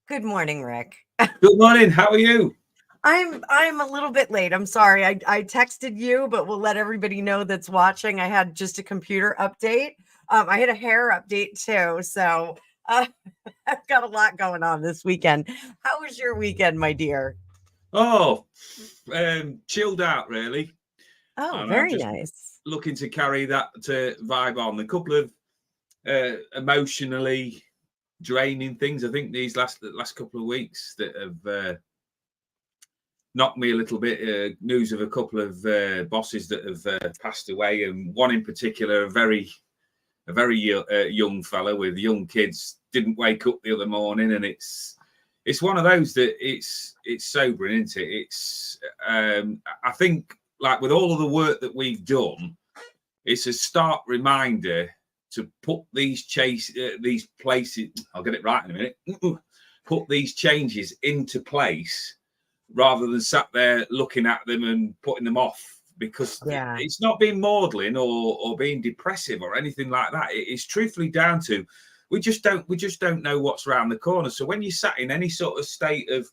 Good morning, Rick. Good morning. How are you? I'm a little bit late. I'm sorry. I texted you, but we'll let everybody know that's watching. I had just a computer update. I had a hair update too. So uh, I've got a lot going on this weekend. How was your weekend, my dear? Oh, chilled out really, Oh, and I'm very just nice. looking to carry that vibe on. A couple of emotionally draining things. I think these last couple of weeks that have knocked me a little bit. News of a couple of bosses that have passed away, and one in particular, a very young fella with young kids, didn't wake up the other morning, and it's one of those that it's sobering, isn't it? I think, like with all of the work that we've done, it's a stark reminder to put these places. I'll get it right in a minute. Put these changes into place rather than sat there looking at them and putting them off, because Yeah. it's not being maudlin or being depressive or anything like that. It's truthfully down to we just don't know what's around the corner. So when you're sat in any sort of state of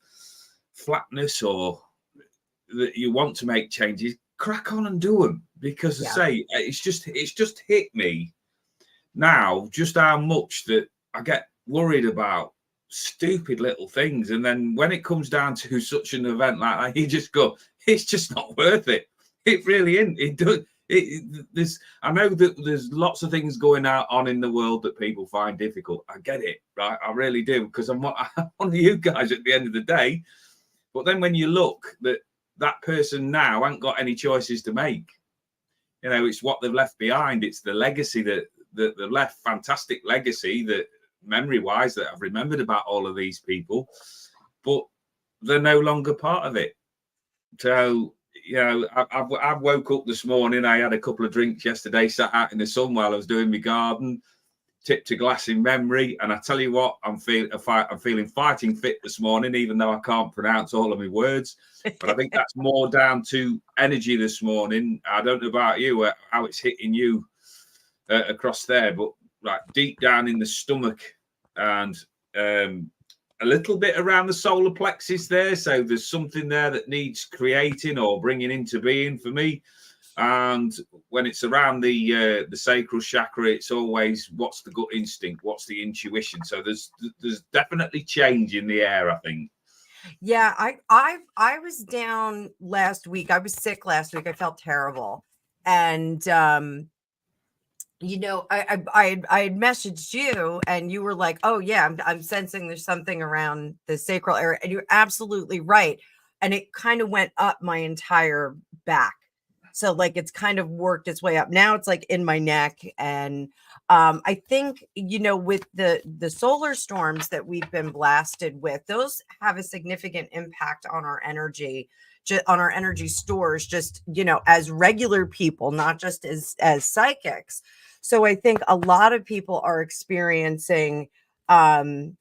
flatness or that you want to make changes, crack on and do them, because Yeah. I say it's just hit me now just how much that I get worried about stupid little things. And then when it comes down to such an event like that, you just go, it's just not worth it. It really isn't. It does. There's, I know that there's lots of things going on in the world that people find difficult. I get it, right? I really do, because I'm one of you guys at the end of the day. But then when you look that person now ain't got any choices to make. It's what they've left behind. It's the legacy that they've left. Fantastic legacy, that memory wise, that I've remembered about all of these people, but they're no longer part of it. So I've woke up this morning. I had a couple of drinks yesterday, sat out in the sun while I was doing my garden, tipped a glass in memory, and I tell you what, I'm feeling fighting fit this morning, even though I can't pronounce all of my words. But I think that's more down to energy this morning. I don't know about you, how it's hitting you across there, but like deep down in the stomach, and a little bit around the solar plexus there. So there's something there that needs creating or bringing into being for me. And when it's around the sacral chakra, it's always, what's the gut instinct, what's the intuition. So there's definitely change in the air, I think. Yeah, I was down last week. I was sick last week. I felt terrible. And I had messaged you, and you were like, "Oh yeah, I'm sensing there's something around the sacral area," and you're absolutely right. And it kind of went up my entire back, so like it's kind of worked its way up. Now it's like in my neck, and I think with the solar storms that we've been blasted with, those have a significant impact on our energy. On our energy stores, just as regular people, not just as psychics. So I think a lot of people are experiencing I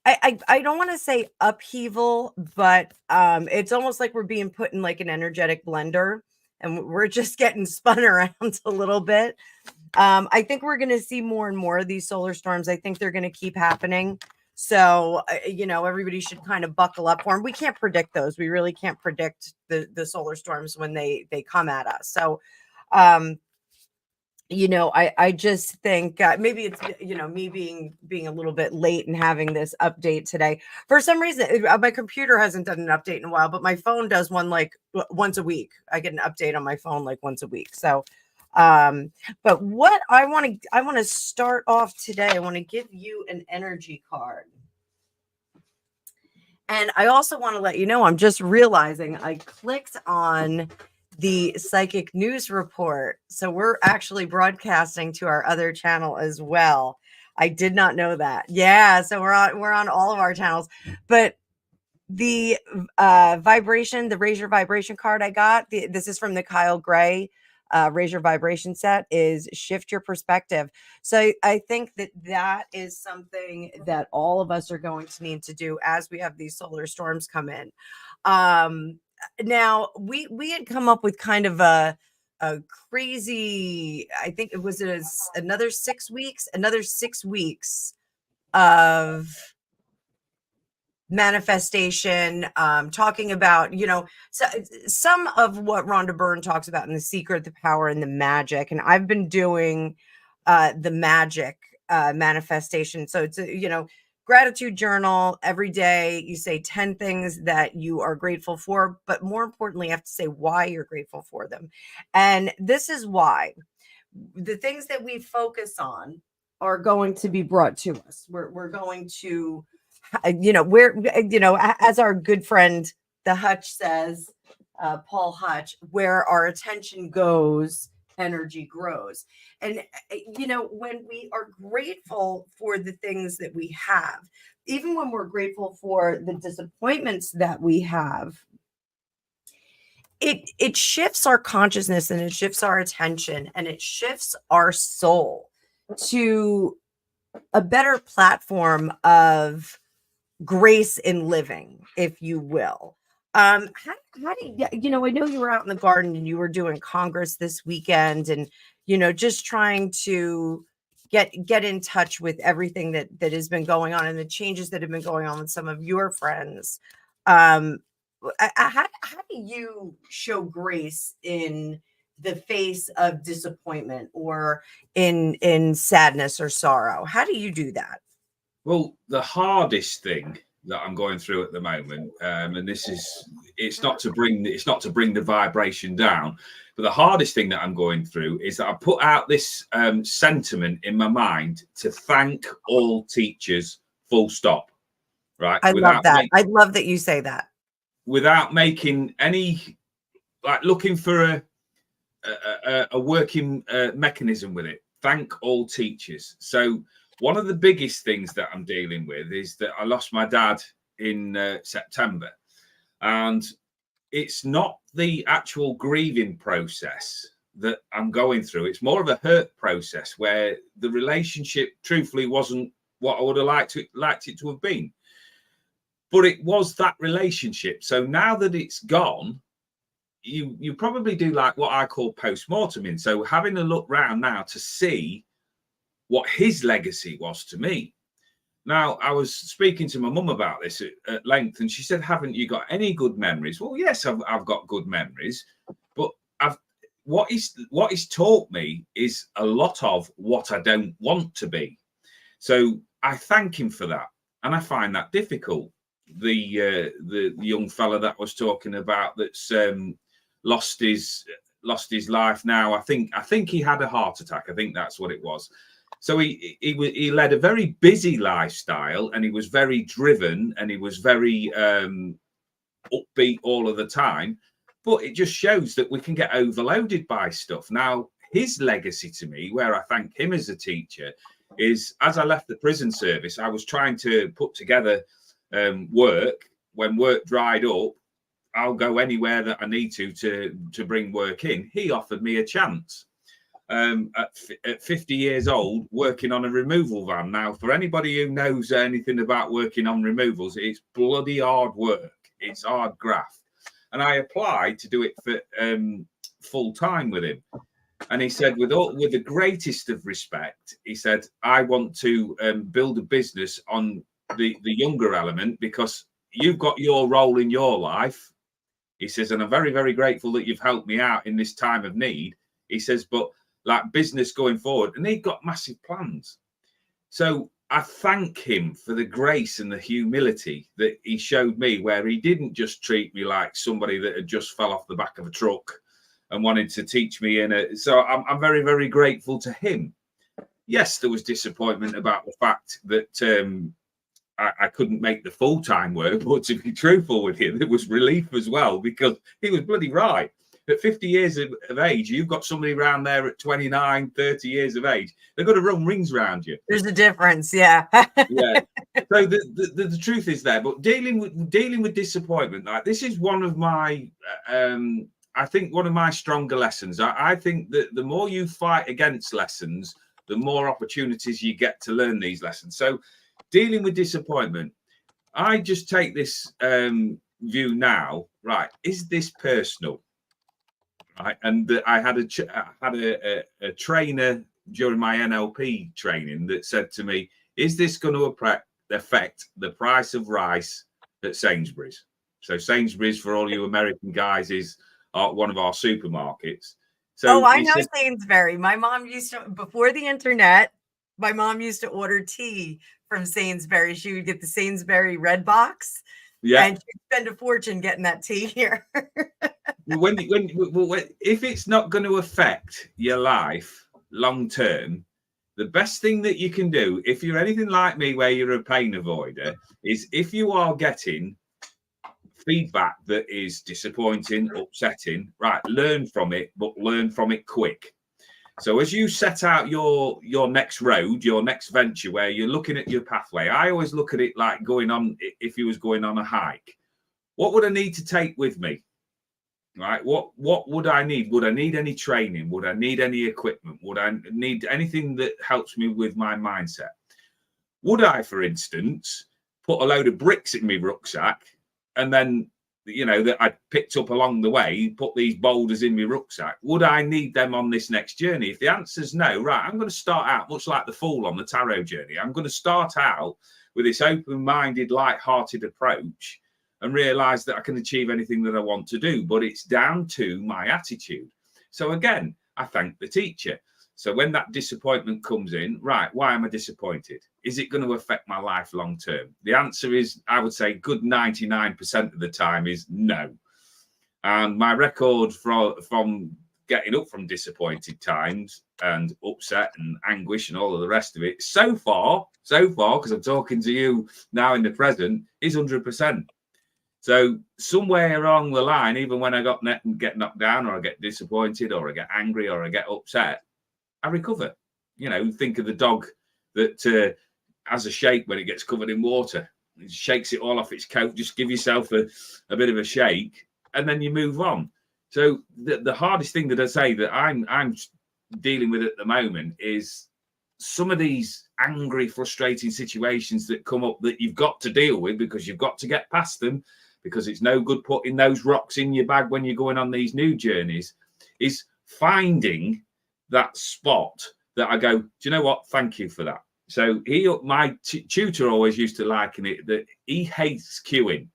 don't want to say upheaval, but it's almost like we're being put in like an energetic blender, and we're just getting spun around a little bit. I think we're going to see more and more of these solar storms. I think they're going to keep happening. So, everybody should kind of buckle up for them. We can't predict those. We really can't predict the solar storms when they come at us. So, um, I just think maybe it's me being a little bit late and having this update today. For some reason, my computer hasn't done an update in a while, but my phone does one like once a week. I get an update on my phone like once a week. So, but what I want to start off today. I want to give you an energy card. And I also want to let you know, I'm just realizing I clicked on the psychic news report. So we're actually broadcasting to our other channel as well. I did not know that. Yeah, so we're on all of our channels. But the the Raise Your Vibration card I got, this is from the Kyle Gray Raise Your Vibration set, is shift your perspective. So I think that is something that all of us are going to need to do as we have these solar storms come in. Now we had come up with kind of a crazy, I think it was another 6 weeks of manifestation, talking about, some of what Rhonda Byrne talks about in The Secret, the Power, and the Magic. And I've been doing the magic manifestation. So it's gratitude journal. Every day you say 10 things that you are grateful for, but more importantly, you have to say why you're grateful for them. And this is why. The things that we focus on are going to be brought to us. We're going to, as our good friend, the Hutch says, Paul Hutch, where our attention goes, energy grows. And, when we are grateful for the things that we have, even when we're grateful for the disappointments that we have, it shifts our consciousness, and it shifts our attention, and it shifts our soul to a better platform of grace in living, if you will. How do you, I know you were out in the garden and you were doing Congress this weekend, and just trying to get in touch with everything that has been going on and the changes that have been going on with some of your friends. How do you show grace in the face of disappointment, or in sadness or sorrow? How do you do that? Well, the hardest thing that I'm going through at the moment, and it's not to bring the vibration down, but the hardest thing that I'm going through is that I put out this sentiment in my mind to thank all teachers, full stop. Right? I love that. I love that you say that. Without making any, like, looking for a working mechanism with it. Thank all teachers. So one of the biggest things that I'm dealing with is that I lost my dad in September, and it's not the actual grieving process that I'm going through. It's more of a hurt process where the relationship truthfully wasn't what I would have liked it to have been. But it was that relationship. So now that it's gone, you probably do like what I call post-morteming. So having a look round now to see what his legacy was to me. Now, I was speaking to my mum about this at length, and she said, haven't you got any good memories? Well, yes, I've got good memories, but what he's taught me is a lot of what I don't want to be. So I thank him for that, and I find that difficult. The young fella that I was talking about that's lost his life now. I think he had a heart attack. I think that's what it was. So he led a very busy lifestyle, and he was very driven, and he was very upbeat all of the time. But it just shows that we can get overloaded by stuff. Now, his legacy to me, where I thank him as a teacher, is as I left the prison service, I was trying to put together work. When work dried up, I'll go anywhere that I need to bring work in. He offered me a chance at 50 years old, working on a removal van. Now, for anybody who knows anything about working on removals, it's bloody hard work. It's hard graft. And I applied to do it for full time with him. And he said, with the greatest of respect, he said, I want to build a business on the younger element, because you've got your role in your life. He says, and I'm very, very grateful that you've helped me out in this time of need. He says, but like business going forward, and he'd got massive plans. So I thank him for the grace and the humility that he showed me, where he didn't just treat me like somebody that had just fell off the back of a truck and wanted to teach me so I'm very, very grateful to him. Yes, there was disappointment about the fact that I couldn't make the full-time work, but to be truthful with you, there was relief as well, because he was bloody right. At 50 years of age, you've got somebody around there at 29, 30 years of age, they've got to run rings around you. There's a difference, yeah. Yeah. So the truth is there, but dealing with disappointment, like, this is one of my I think one of my stronger lessons. I think that the more you fight against lessons, the more opportunities you get to learn these lessons. So dealing with disappointment, I just take this view now, right? Is this personal? Right. And I had a trainer during my NLP training that said to me, is this going to affect the price of rice at Sainsbury's. So Sainsbury's, for all you American guys, is one of our supermarkets. So I know Sainsbury. My mom used to, before the internet, my mom used to order tea from Sainsbury. She would get the Sainsbury red box. Yeah. And she'd spend a fortune getting that tea here. If it's not going to affect your life long term, the best thing that you can do, if you're anything like me, where you're a pain avoider, is if you are getting feedback that is disappointing, upsetting, right, learn from it, but learn from it quick. So as you set out your next road, your next venture, where you're looking at your pathway, I always look at it like going on, if you was going on a hike, what would I need to take with me? Right? What would I need? Would I need any training? Would I need any equipment? Would I need anything that helps me with my mindset? Would I, for instance, put a load of bricks in my rucksack and then, that I picked up along the way, put these boulders in my rucksack? Would I need them on this next journey? If the answer's no, right, I'm going to start out much like the fool on the tarot journey. I'm going to start out with this open-minded, light-hearted approach and realize that I can achieve anything that I want to do, but it's down to my attitude. So again, I thank the teacher. So when that disappointment comes in, right, why am I disappointed? Is it going to affect my life long term? The answer is, I would say, good 99% of the time is no. And my record from getting up from disappointed times and upset and anguish and all of the rest of it, so far, because I'm talking to you now in the present, is 100%. So somewhere along the line, even when I get knocked down, or I get disappointed, or I get angry, or I get upset, I recover. Think of the dog that has a shake when it gets covered in water. It shakes it all off its coat. Just give yourself a bit of a shake, and then you move on. So the hardest thing that I say that I'm dealing with at the moment is some of these angry, frustrating situations that come up that you've got to deal with, because you've got to get past them, because it's no good putting those rocks in your bag when you're going on these new journeys, is finding that spot that I go, do you know what? Thank you for that. So my tutor always used to liken it that he hates queuing.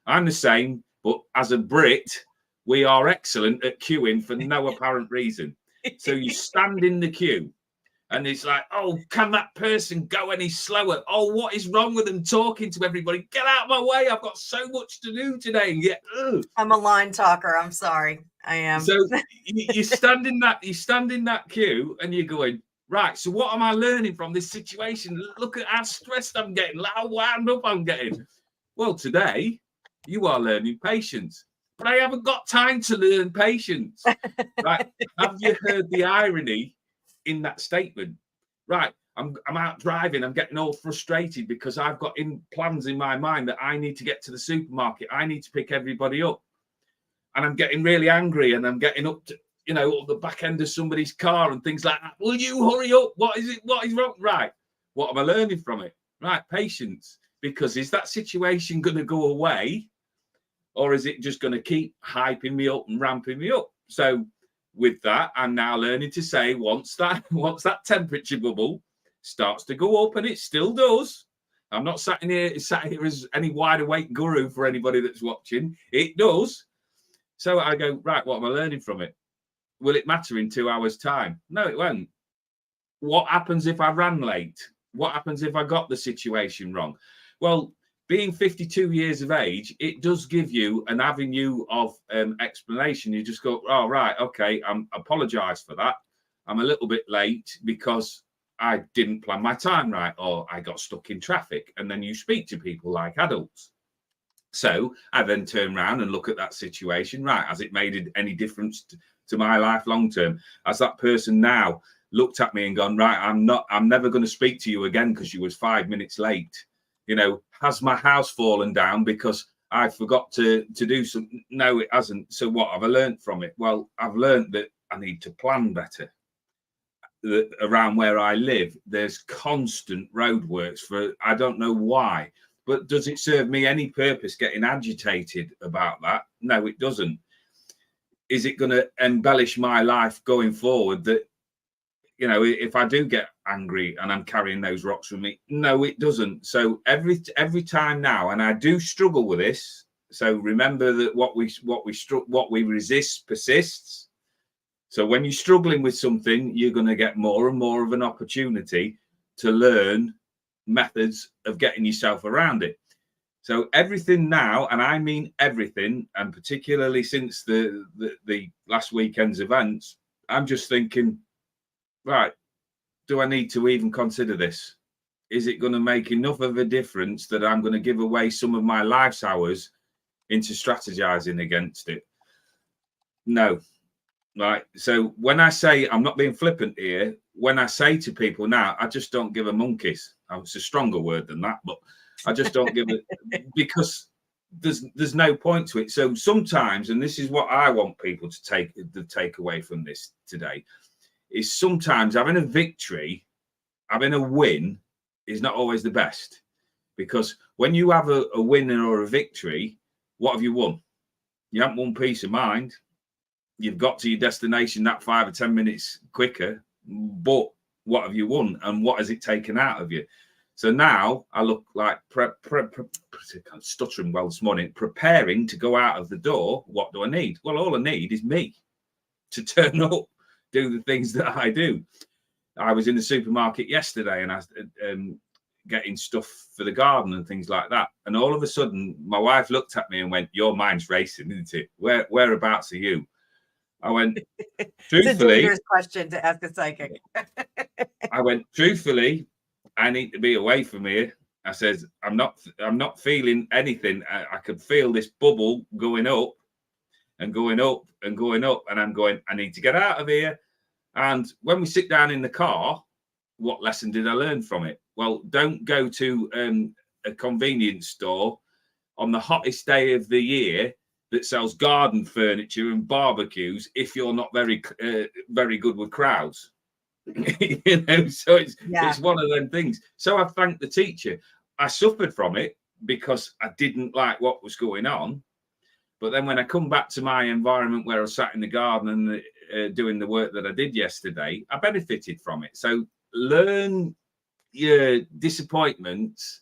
I'm the same, but as a Brit, we are excellent at queuing for no apparent reason. So you stand in the queue, and it's like, oh, can that person go any slower? Oh, what is wrong with them talking to everybody? Get out of my way. I've got so much to do today. I'm a line talker. I'm sorry. I am. So you stand in that queue, and you're going, right, so what am I learning from this situation? Look at how stressed I'm getting, look how wound up I'm getting. Well, today you are learning patience, but I haven't got time to learn patience. Right? Have you heard the irony in that statement? Right, I'm out driving, I'm getting all frustrated because I've got plans in my mind that I need to get to the supermarket, I need to pick everybody up, and I'm getting really angry, and I'm getting up to the back end of somebody's car and things like that. Will you hurry up? What is it? What is wrong? Right, what am I learning from it? Right, patience. Because is that situation going to go away, or is it just going to keep hyping me up and ramping me up? So with that, I'm now learning to say, once that temperature bubble starts to go up, and it still does. I'm not sat here as any wide awake guru for anybody that's watching. It does. So I go, right, what am I learning from it? Will it matter in 2 hours' time? No, it won't. What happens if I ran late? What happens if I got the situation wrong? Well, being 52 years of age, it does give you an avenue of explanation. You just go, oh, right, okay, I apologize for that. I'm a little bit late because I didn't plan my time right, or I got stuck in traffic. And then you speak to people like adults. So I then turn around and look at that situation. Right, has it made any difference to my life long term? Has that person now looked at me and gone, right, I'm never going to speak to you again because you was 5 minutes late? Has my house fallen down because I forgot to do something? No, it hasn't. So what have I learned from it? Well, I've learned that I need to plan better. Around where I live, there's constant roadworks for, I don't know why, but does it serve me any purpose getting agitated about that? No, it doesn't. Is it going to embellish my life going forward that, if I do get angry and I'm carrying those rocks with me. No, it doesn't. So every time now, and I do struggle with this. So remember that what we resist persists. So when you're struggling with something, you're going to get more and more of an opportunity to learn methods of getting yourself around it. So everything now, and I mean everything, and particularly since the last weekend's events, I'm just thinking, right, do I need to even consider this? Is it going to make enough of a difference that I'm going to give away some of my life's hours into strategizing against it? No. Right. So when I say, I'm not being flippant here, when I say to people now, I just don't give a monkeys. It's a stronger word than that, but I just don't give it, because there's no point to it. So sometimes, and this is what I want people to take away from this today, is sometimes having a victory, having a win is not always the best. Because when you have a win or a victory, what have you won? You haven't won peace of mind. You've got to your destination that 5 or 10 minutes quicker, but what have you won, and what has it taken out of you? So now I look like stuttering well this morning, preparing to go out of the door. What do I need? Well, all I need is me to turn up, do the things that I do. I was in the supermarket yesterday and I was getting stuff for the garden and things like that. And all of a sudden, my wife looked at me and went, "Your mind's racing, isn't it? Whereabouts are you?" I went, truthfully, it's a dangerous question to ask a psychic. I went, truthfully, I need to be away from here. I says, I'm not feeling anything. I could feel this bubble going up and going up and going up. And I'm going, I need to get out of here. And when we sit down in the car, what lesson did I learn from it? Well, don't go to a convenience store on the hottest day of the year that sells garden furniture and barbecues if you're not very good with crowds. So it's one of them things. So I thank the teacher. I suffered from it because I didn't like what was going on. But then when I come back to my environment where I sat in the garden and doing the work that I did yesterday, I benefited from it. So learn your disappointments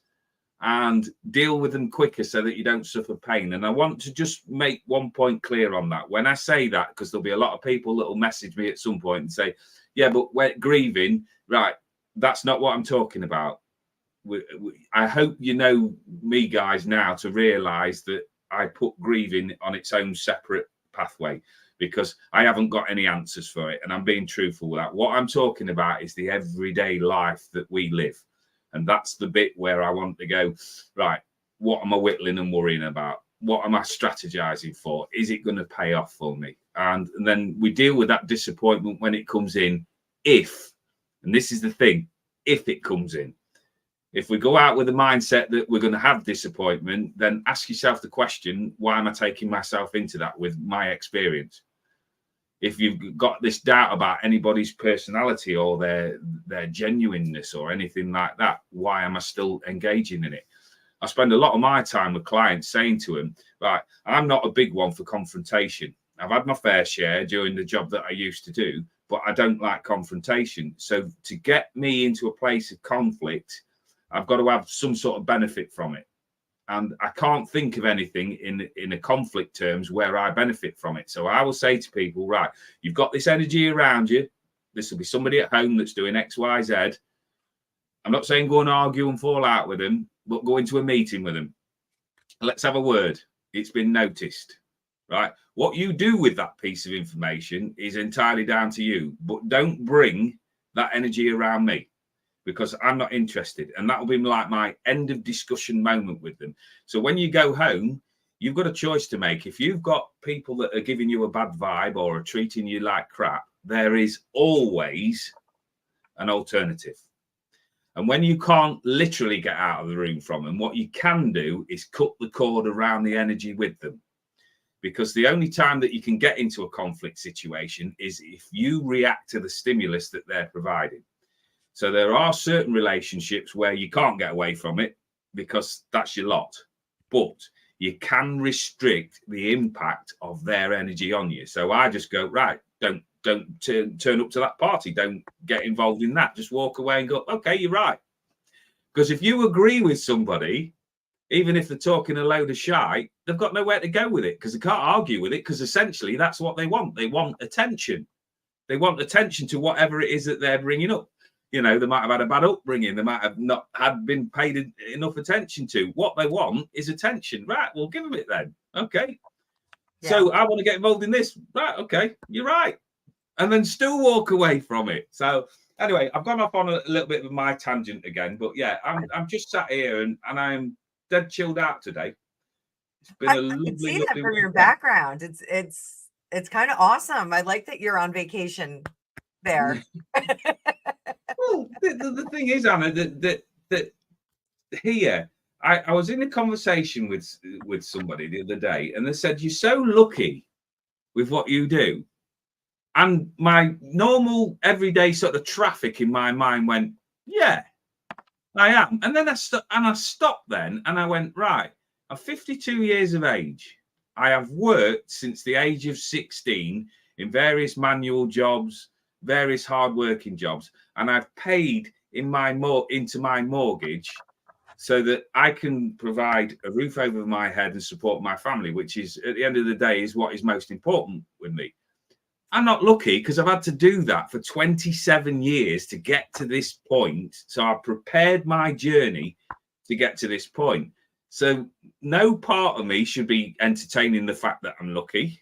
and deal with them quicker so that you don't suffer pain. And I want to just make one point clear on that. When I say that, because there'll be a lot of people that will message me at some point and say, yeah, but we're grieving, right? That's not what I'm talking about. I hope you know me, guys, now to realize that I put grieving on its own separate pathway because I haven't got any answers for it. And I'm being truthful with that. What I'm talking about is the everyday life that we live. And that's the bit where I want to go, right, what am I whittling and worrying about? What am I strategizing for? Is it going to pay off for me? And then we deal with that disappointment when it comes in, if, and this is the thing, if it comes in. If we go out with the mindset that we're going to have disappointment, then ask yourself the question, why am I taking myself into that with my experience? If you've got this doubt about anybody's personality or their genuineness or anything like that, why am I still engaging in it? I spend a lot of my time with clients saying to them, right, I'm not a big one for confrontation. I've had my fair share during the job that I used to do, but I don't like confrontation. So to get me into a place of conflict, I've got to have some sort of benefit from it. And I can't think of anything in a conflict terms where I benefit from it. So I will say to people, right, you've got this energy around you. This will be somebody at home that's doing X, Y, Z. I'm not saying go and argue and fall out with them, but go into a meeting with them. Let's have a word. It's been noticed, right? What you do with that piece of information is entirely down to you, but don't bring that energy around me, because I'm not interested. And that will be like my end of discussion moment with them. So when you go home, you've got a choice to make. If you've got people that are giving you a bad vibe or are treating you like crap, there is always an alternative. And when you can't literally get out of the room from them, what you can do is cut the cord around the energy with them. Because the only time that you can get into a conflict situation is if you react to the stimulus that they're providing. So there are certain relationships where you can't get away from it because that's your lot. But you can restrict the impact of their energy on you. So I just go, right, don't don't turn up to that party. Don't get involved in that. Just walk away and go, okay, you're right. Because if you agree with somebody, even if they're talking a load of shite, they've got nowhere to go with it because they can't argue with it, because essentially that's what they want. They want attention. They want attention to whatever it is that they're bringing up. You know, they might have had a bad upbringing. They might have not had been paid enough attention to. What they want is attention. Right, we'll give them it then. Okay. Yeah. So I want to get involved in this. Right, okay, you're right. And then still walk away from it. So anyway, I've gone off on a little bit of my tangent again. But yeah, I'm just sat here and I'm dead chilled out today. It's been a lovely, I can see that from your background. It's kind of awesome. I like that you're on vacation there. Well, the thing is, Anna, that here, I was in a conversation with somebody the other day, and they said, you're so lucky with what you do. And my normal everyday sort of traffic in my mind went, yeah, I am. And then I stopped then, and I went, right, I'm 52 years of age. I have worked since the age of 16 in various manual jobs, various hard-working jobs, and I've paid into my mortgage so that I can provide a roof over my head and support my family, which is, at the end of the day, is what is most important with me. I'm not lucky because I've had to do that for 27 years to get to this point. So I've prepared my journey to get to this point. So no part of me should be entertaining the fact that I'm lucky,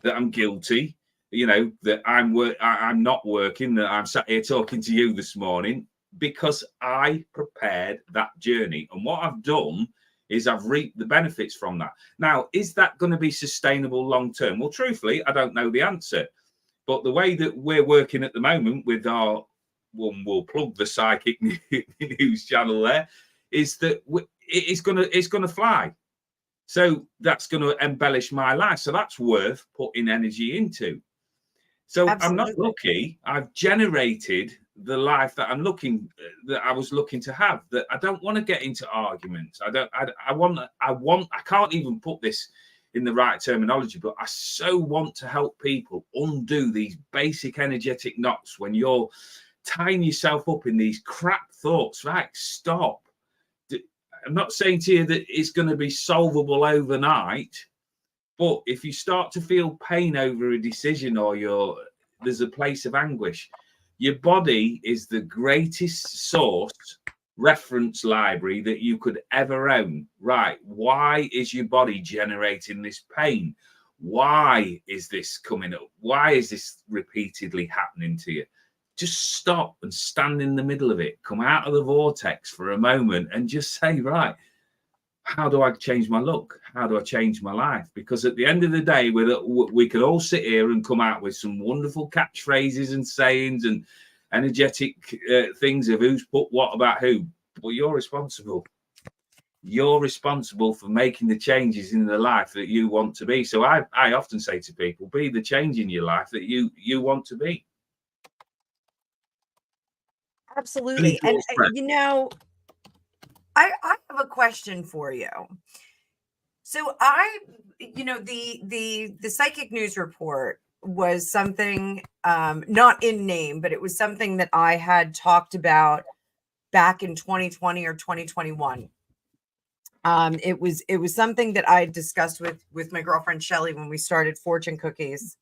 that I'm guilty, you know, that I'm not working, that I'm sat here talking to you this morning, because I prepared that journey. And what I've done is I've reaped the benefits from that. Now, is that going to be sustainable long term? Well, truthfully, I don't know the answer. But the way that we're working at the moment with our, we'll plug the Psychic News channel there, is that it's gonna fly. So that's going to embellish my life. So that's worth putting energy into. So absolutely. I'm not lucky. I've generated the life that I was looking to have. That I don't want to get into arguments. I can't even put this in the right terminology, but I so want to help people undo these basic energetic knots when you're tying yourself up in these crap thoughts. Right, stop. I'm not saying to you that it's going to be solvable overnight, but if you start to feel pain over a decision or there's a place of anguish, your body is the greatest source reference library that you could ever own. Right? Why is your body generating this pain? Why is this coming up? Why is this repeatedly happening to you? Just stop and stand in the middle of it. Come out of the vortex for a moment and just say, right, how do I change my look? How do I change my life? Because at the end of the day, we could all sit here and come out with some wonderful catchphrases and sayings and energetic things of who's put what about who. But you're responsible. You're responsible for making the changes in the life that you want to be. So I often say to people, be the change in your life that you want to be. Absolutely. And you know, I have a question for you. So the Psychic News Report was something not in name, but it was something that I had talked about back in 2020 or 2021. It was something that I discussed with my girlfriend Shelly when we started Fortune Cookies.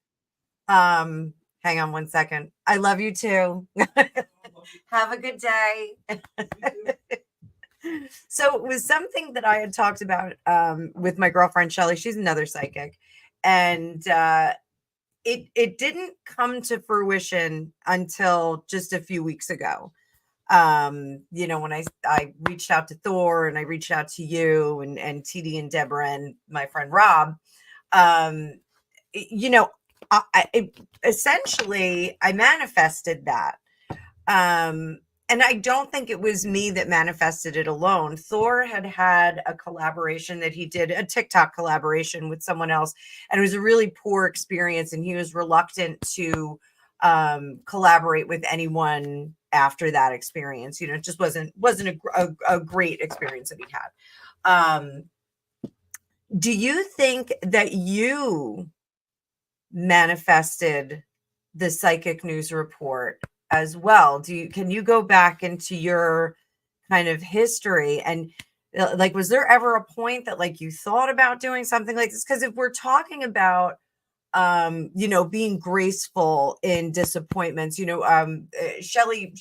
Hang on one second. I love you too. Have a good day. So it was something that I had talked about with my girlfriend Shelly. She's another psychic, and it didn't come to fruition until just a few weeks ago. You know, when I reached out to Thor and I reached out to you and TD and Deborah and my friend Rob, you know, essentially I manifested that. And I don't think it was me that manifested it alone. Thor had a collaboration that he did, a TikTok collaboration with someone else, and it was a really poor experience. And he was reluctant to collaborate with anyone after that experience. You know, it just wasn't a great experience that he had. Do you think that you manifested the psychic news report as well. Can you go back into your kind of history and like, was there ever a point that like you thought about doing something like this? Because if we're talking about being graceful in disappointments, Shelly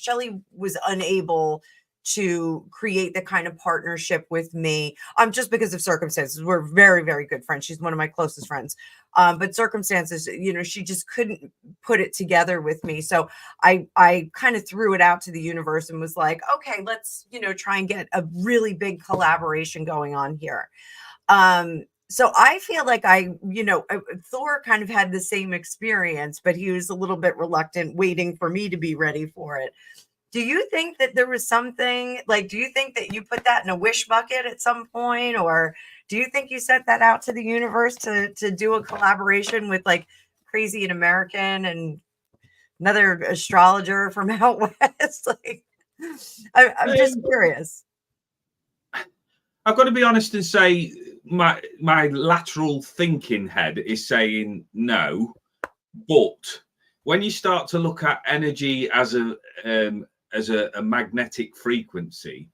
was unable to create the kind of partnership with me just because of circumstances. We're very, very good friends. She's one of my closest friends. But circumstances, she just couldn't put it together with me. So I kind of threw it out to the universe and was like, okay, let's, try and get a really big collaboration going on here. So I feel like Thor kind of had the same experience, but he was a little bit reluctant, waiting for me to be ready for it. Do you think that there was something like, do you think that you put that in a wish bucket at some point? Or do you think you sent that out to the universe to do a collaboration with like Crazy and American and another astrologer from out west? Like, I'm just curious. I've got to be honest and say my lateral thinking head is saying no, but when you start to look at energy as a magnetic frequency,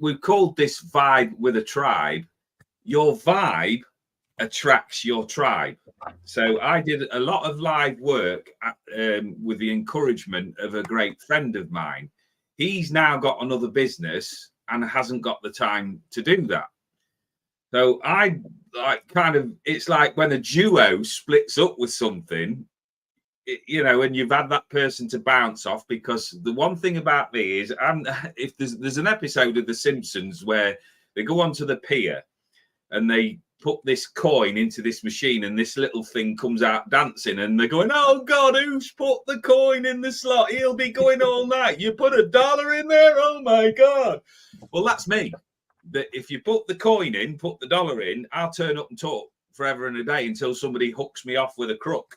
we've called this vibe with a tribe. Your vibe attracts your tribe. So I did a lot of live work with the encouragement of a great friend of mine. He's now got another business and hasn't got the time to do that. So I like it's like when a duo splits up with something, and you've had that person to bounce off, because the one thing about me is if there's an episode of The Simpsons where they go onto the pier and they put this coin into this machine and this little thing comes out dancing and they're going, oh God, who's put the coin in the slot? He'll be going all night. You put $1 in there? Oh my God. Well, that's me. That if you put the coin in, put the dollar in, I'll turn up and talk forever and a day until somebody hooks me off with a crook.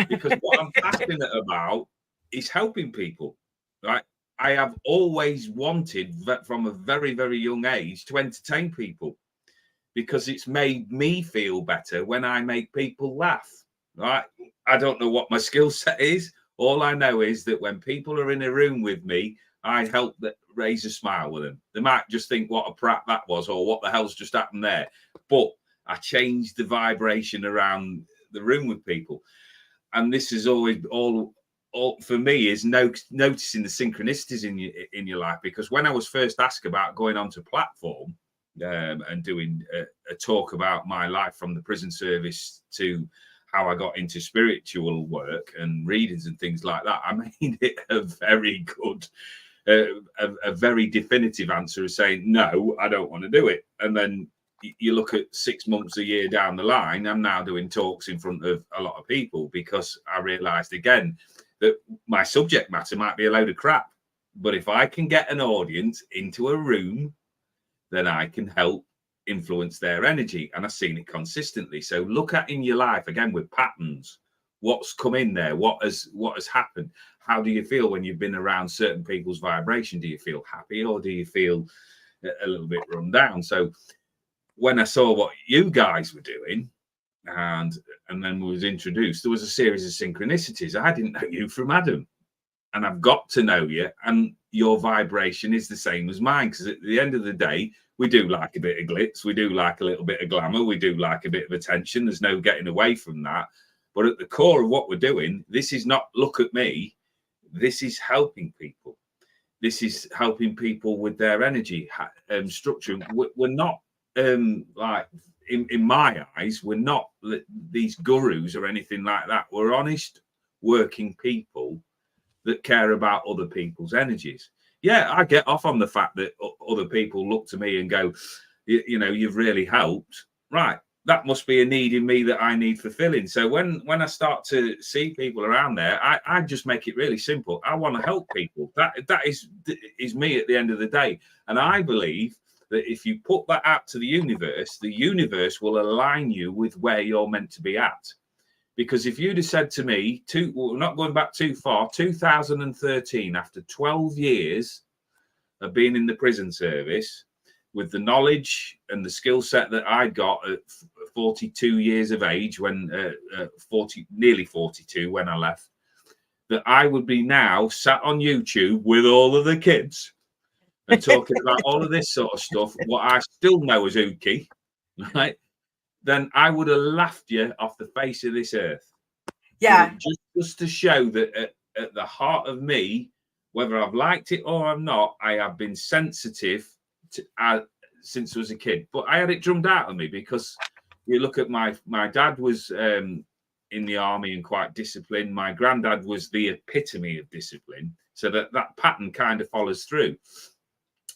Because what I'm passionate about is helping people, right? I have always wanted from a very, very young age to entertain people, because it's made me feel better when I make people laugh, right? I don't know what my skill set is. All I know is that when people are in a room with me, I help raise a smile with them. They might just think what a prat that was, or what the hell's just happened there. But I changed the vibration around the room with people. And this is always all for me is noticing the synchronicities in your life. Because when I was first asked about going onto platform, and doing a talk about my life from the prison service to how I got into spiritual work and readings and things like that, I made it a very good, a very definitive answer of saying, no, I don't want to do it. And then you look at 6 months, a year down the line, I'm now doing talks in front of a lot of people, because I realized again that my subject matter might be a load of crap. But if I can get an audience into a room, then I can help influence their energy. And I've seen it consistently. So look at in your life again with patterns. What's come in there? What has happened? How do you feel when you've been around certain people's vibration? Do you feel happy, or do you feel a little bit run down? So when I saw what you guys were doing, and then was introduced, there was a series of synchronicities. I didn't know you from Adam, and I've got to know you, and your vibration is the same as mine, because at the end of the day, we do like a bit of glitz, we do like a little bit of glamour, we do like a bit of attention. There's no getting away from that. But at the core of what we're doing, this is not look at me. This is helping people. This is helping people with their energy structure. We're not like in my eyes, we're not these gurus or anything like that. We're honest, working people that care about other people's energies. Yeah, I get off on the fact that other people look to me and go, you've really helped. Right. That must be a need in me that I need fulfilling. So when I start to see people around there, I just make it really simple. I want to help people. That is me at the end of the day. And I believe that if you put that out to the universe will align you with where you're meant to be at. Because if you'd have said to me, we're not going back too far, 2013, after 12 years of being in the prison service, with the knowledge and the skill set that I got 42 years of age when nearly 42 when I left, that I would be now sat on YouTube with all of the kids and talking about all of this sort of stuff, what I still know as Uki, right? Then I would have laughed you off the face of this earth. Yeah. Just to show that at the heart of me, whether I've liked it or I'm not, I have been sensitive to since I was a kid. But I had it drummed out of me because you look at my dad was in the army and quite disciplined. My granddad was the epitome of discipline. So that pattern kind of follows through.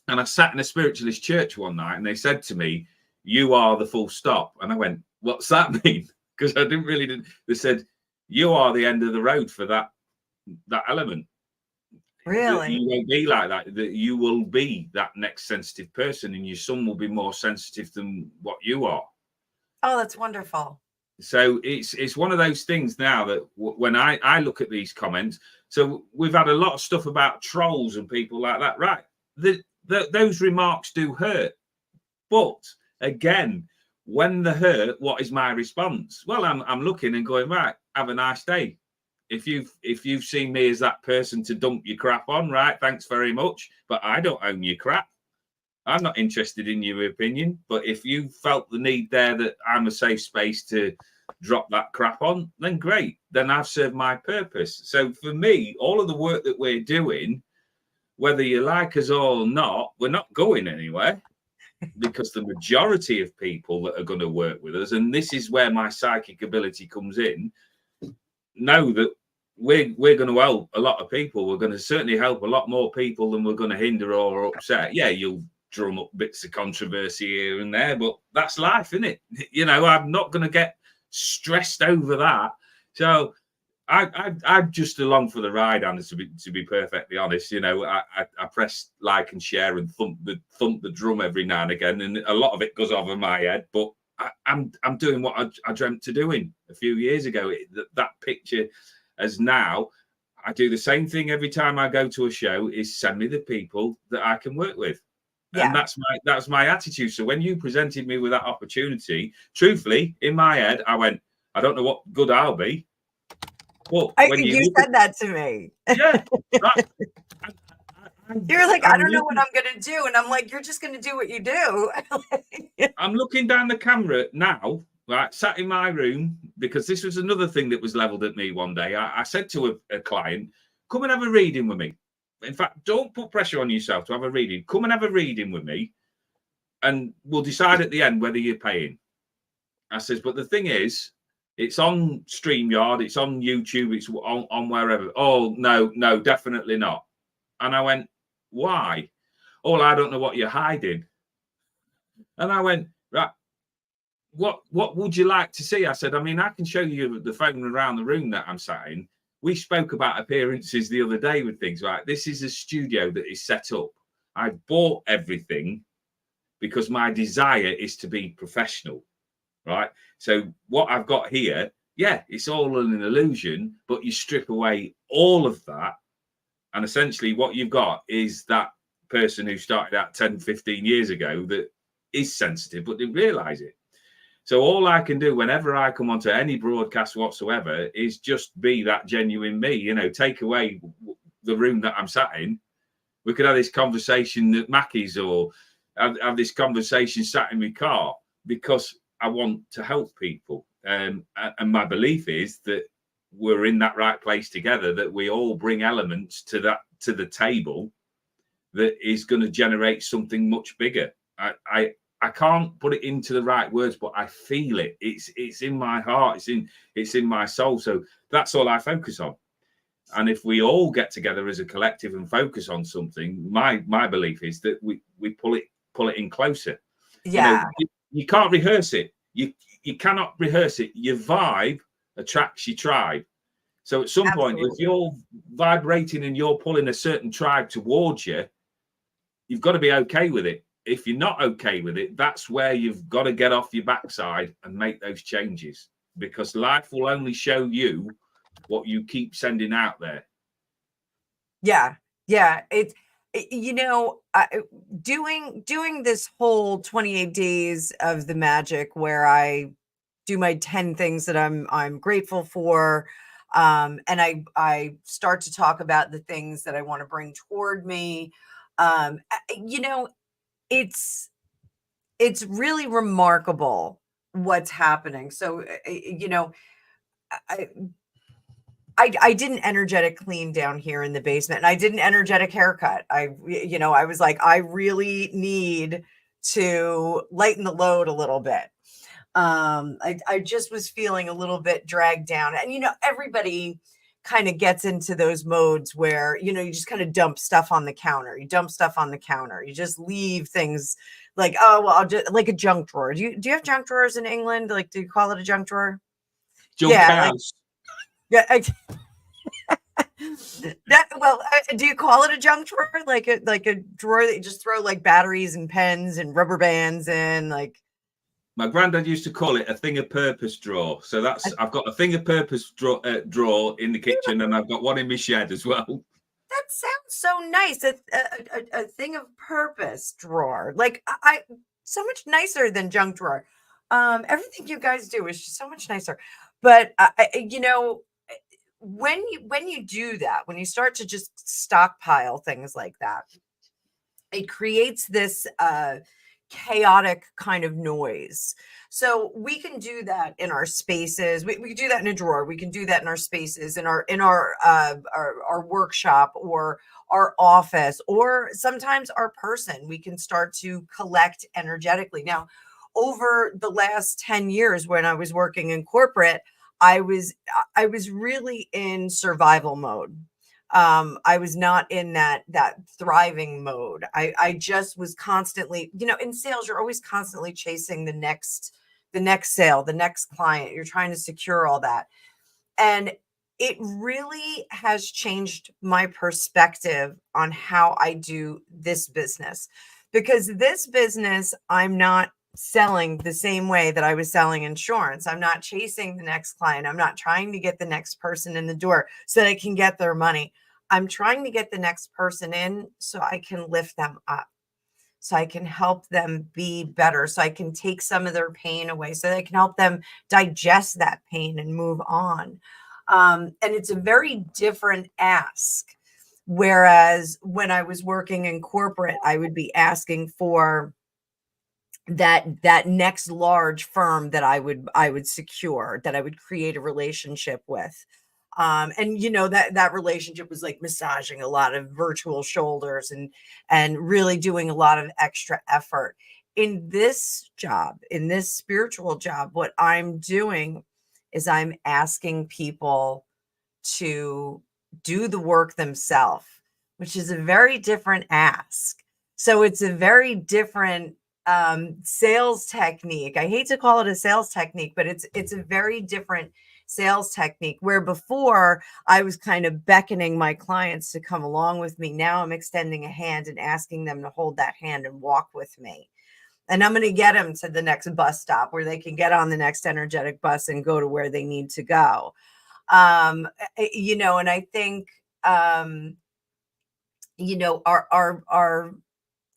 And I sat in a spiritualist church one night and they said to me, "You are the full stop." And I went, "What's that mean?" Because I didn't really. They said, "You are the end of the road for that element." Really? You won't be like that. That you will be that next sensitive person, and your son will be more sensitive than what you are. Oh, that's wonderful. So it's one of those things now that when I look at these comments, so we've had a lot of stuff about trolls and people like that, right? Those remarks do hurt, but again, when they hurt, what is my response? Well, I'm looking and going, right, have a nice day. If you've seen me as that person to dump your crap on, right, thanks very much, but I don't own your crap. I'm not interested in your opinion. But if you felt the need there that I'm a safe space to drop that crap on, then great. Then I've served my purpose. So for me, all of the work that we're doing, whether you like us or not, we're not going anywhere, because the majority of people that are going to work with us, and this is where my psychic ability comes in, know that we're going to help a lot of people. We're going to certainly help a lot more people than we're going to hinder or upset. Yeah, you'll drum up bits of controversy here and there, but that's life, isn't it? You know, I'm not going to get stressed over that. So I'm just along for the ride, and to be perfectly honest, you know, I press like and share and thump the drum every now and again, and a lot of it goes over my head. But I'm doing what I dreamt to doing a few years ago. That picture, as now, I do the same thing every time I go to a show: is send me the people that I can work with. Yeah. And that's my attitude. So when you presented me with that opportunity, truthfully, in my head, I went, I don't know what good I'll be. Well, when you said that to me. Yeah. You're like, I don't know what I'm going to do. And I'm like, you're just going to do what you do. I'm looking down the camera now, right, sat in my room, because this was another thing that was leveled at me one day. I said to a client, come and have a reading with me. In fact, don't put pressure on yourself to have a reading. Come and have a reading with me, and we'll decide at the end whether you're paying. I says, but the thing is, it's on StreamYard, it's on YouTube, it's on wherever. Oh, no, definitely not. And I went, why? Oh, I don't know what you're hiding. And I went, right, what would you like to see? I said, I mean, I can show you the phone around the room that I'm sat in. We spoke about appearances the other day with things, right? This is a studio that is set up. I've bought everything because my desire is to be professional. Right. So what I've got here, yeah, it's all an illusion, but you strip away all of that. And essentially what you've got is that person who started out 10, 15 years ago that is sensitive, but didn't realize it. So all I can do whenever I come onto any broadcast whatsoever is just be that genuine me, you know, take away the room that I'm sat in. We could have this conversation at Mackey's, or have this conversation sat in my car, because I want to help people. And my belief is that we're in that right place together, that we all bring elements to the table that is going to generate something much bigger. I can't put it into the right words, but I feel it. It's in my heart. It's in my soul. So that's all I focus on. And if we all get together as a collective and focus on something, my belief is that we pull it in closer. Yeah. You know, you can't rehearse it. You cannot rehearse it. Your vibe attracts your tribe. So at some point, if you're vibrating and you're pulling a certain tribe towards you, you've got to be okay with it. If you're not okay with it, that's where you've got to get off your backside and make those changes, because life will only show you what you keep sending out there. Yeah. You know, doing this whole 28 days of the magic, where I do my 10 things that I'm grateful for. And I start to talk about the things that I want to bring toward me. You know, it's really remarkable what's happening. So, you know, I, I did an energetic clean down here in the basement, and I did an energetic haircut. You know, I was like, I really need to lighten the load a little bit. I just was feeling a little bit dragged down. And, you know, everybody kind of gets into those modes where, you know, you just kind of dump stuff on the counter. You dump stuff on the counter. You just leave things like, oh, well, I'll just like a junk drawer. Do you have junk drawers in England? Like, do you call it a junk drawer? Junk Yeah, like, house. yeah. Do you call it a junk drawer? Like a drawer that you just throw like batteries and pens and rubber bands in, like My granddad used to call it a thing of purpose drawer. So I've got a thing of purpose drawer in the kitchen, and I've got one in my shed as well. that sounds so nice. A thing of purpose drawer. Like I so much nicer than junk drawer. Everything you guys do is just so much nicer. But you know, when you do that, when you start to just stockpile things like that, it creates this chaotic kind of noise. So we can do that in our spaces. We can do that in a drawer. We can do that in our spaces, in our workshop or our office, or sometimes our person. We can start to collect energetically. Now, over the last 10 years when I was working in corporate, I was really in survival mode. I was not in that thriving mode. I just was constantly, you know, in sales, you're always constantly chasing the next sale, the next client. You're trying to secure all that. And it really has changed my perspective on how I do this business, because this business, I'm not selling the same way that I was selling insurance. I'm not chasing the next client. I'm not trying to get the next person in the door so that I can get their money. I'm trying to get the next person in so I can lift them up, so I can help them be better, so I can take some of their pain away, so that I can help them digest that pain and move on. And it's a very different ask. Whereas when I was working in corporate, I would be asking for that next large firm that I would secure, that I would create a relationship with. And you know, that relationship was like massaging a lot of virtual shoulders and really doing a lot of extra effort. In this job, in this spiritual job, what I'm doing is I'm asking people to do the work themselves, which is a very different ask. So it's a very different sales technique. I hate to call it a sales technique, but it's a very different sales technique, where before I was kind of beckoning my clients to come along with me. Now I'm extending a hand and asking them to hold that hand and walk with me. And I'm going to get them to the next bus stop where they can get on the next energetic bus and go to where they need to go. You know, and I think, you know, our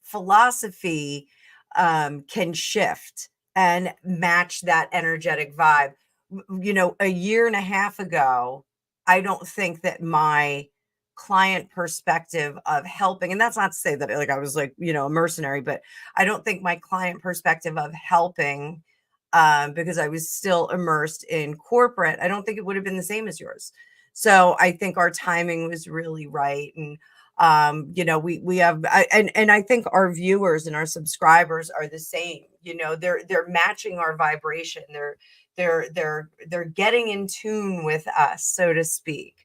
philosophy can shift and match that energetic vibe. You know, a year and a half ago, I don't think that my client perspective of helping, and that's not to say that like I was like, you know, a mercenary, but I don't think my client perspective of helping, because I was still immersed in corporate, I don't think it would have been the same as yours. So I think our timing was really right. And you know, we have and I think our viewers and our subscribers are the same. You know, they're matching our vibration. They're getting in tune with us, so to speak.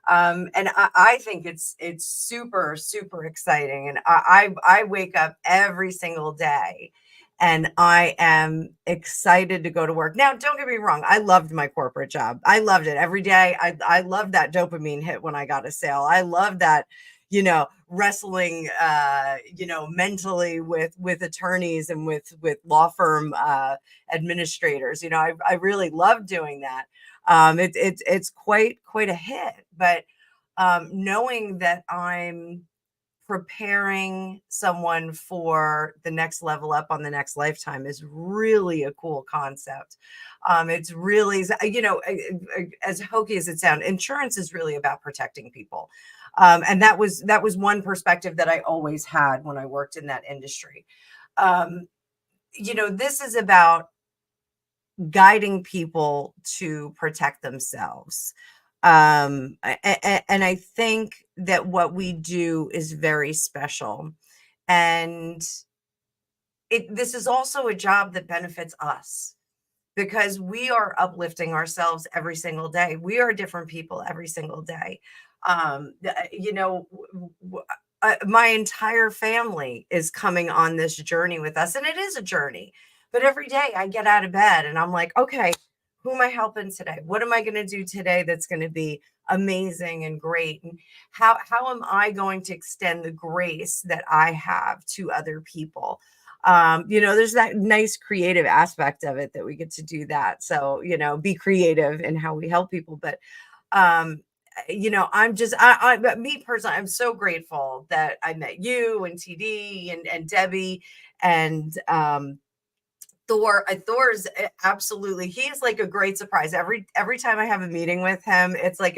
And I think it's super, super exciting. And I wake up every single day and I am excited to go to work. Now, don't get me wrong. I loved my corporate job. I loved it every day. I loved that dopamine hit when I got a sale. I loved that, you know, wrestling, you know, mentally with attorneys and with law firm administrators. You know, I really love doing that. It's quite a hit, but knowing that I'm preparing someone for the next level up on the next lifetime is really a cool concept. It's really, as hokey as it sounds, insurance is really about protecting people. And that was one perspective that I always had when I worked in that industry. Um, this is about guiding people to protect themselves. And I think that what we do is very special. And this is also a job that benefits us because we are uplifting ourselves every single day. We are different people every single day. My entire family is coming on this journey with us, and it is a journey. But every day I get out of bed and I'm like, okay, who am I helping today? What am I going to do today that's going to be amazing and great? And how am I going to extend the grace that I have to other people? There's that nice creative aspect of it that we get to do that. So, be creative in how we help people. But, I'm just, but me personally, I'm so grateful that I met you and TD and Debbie and, Thor's absolutely, he's like a great surprise. Every time I have a meeting with him, it's like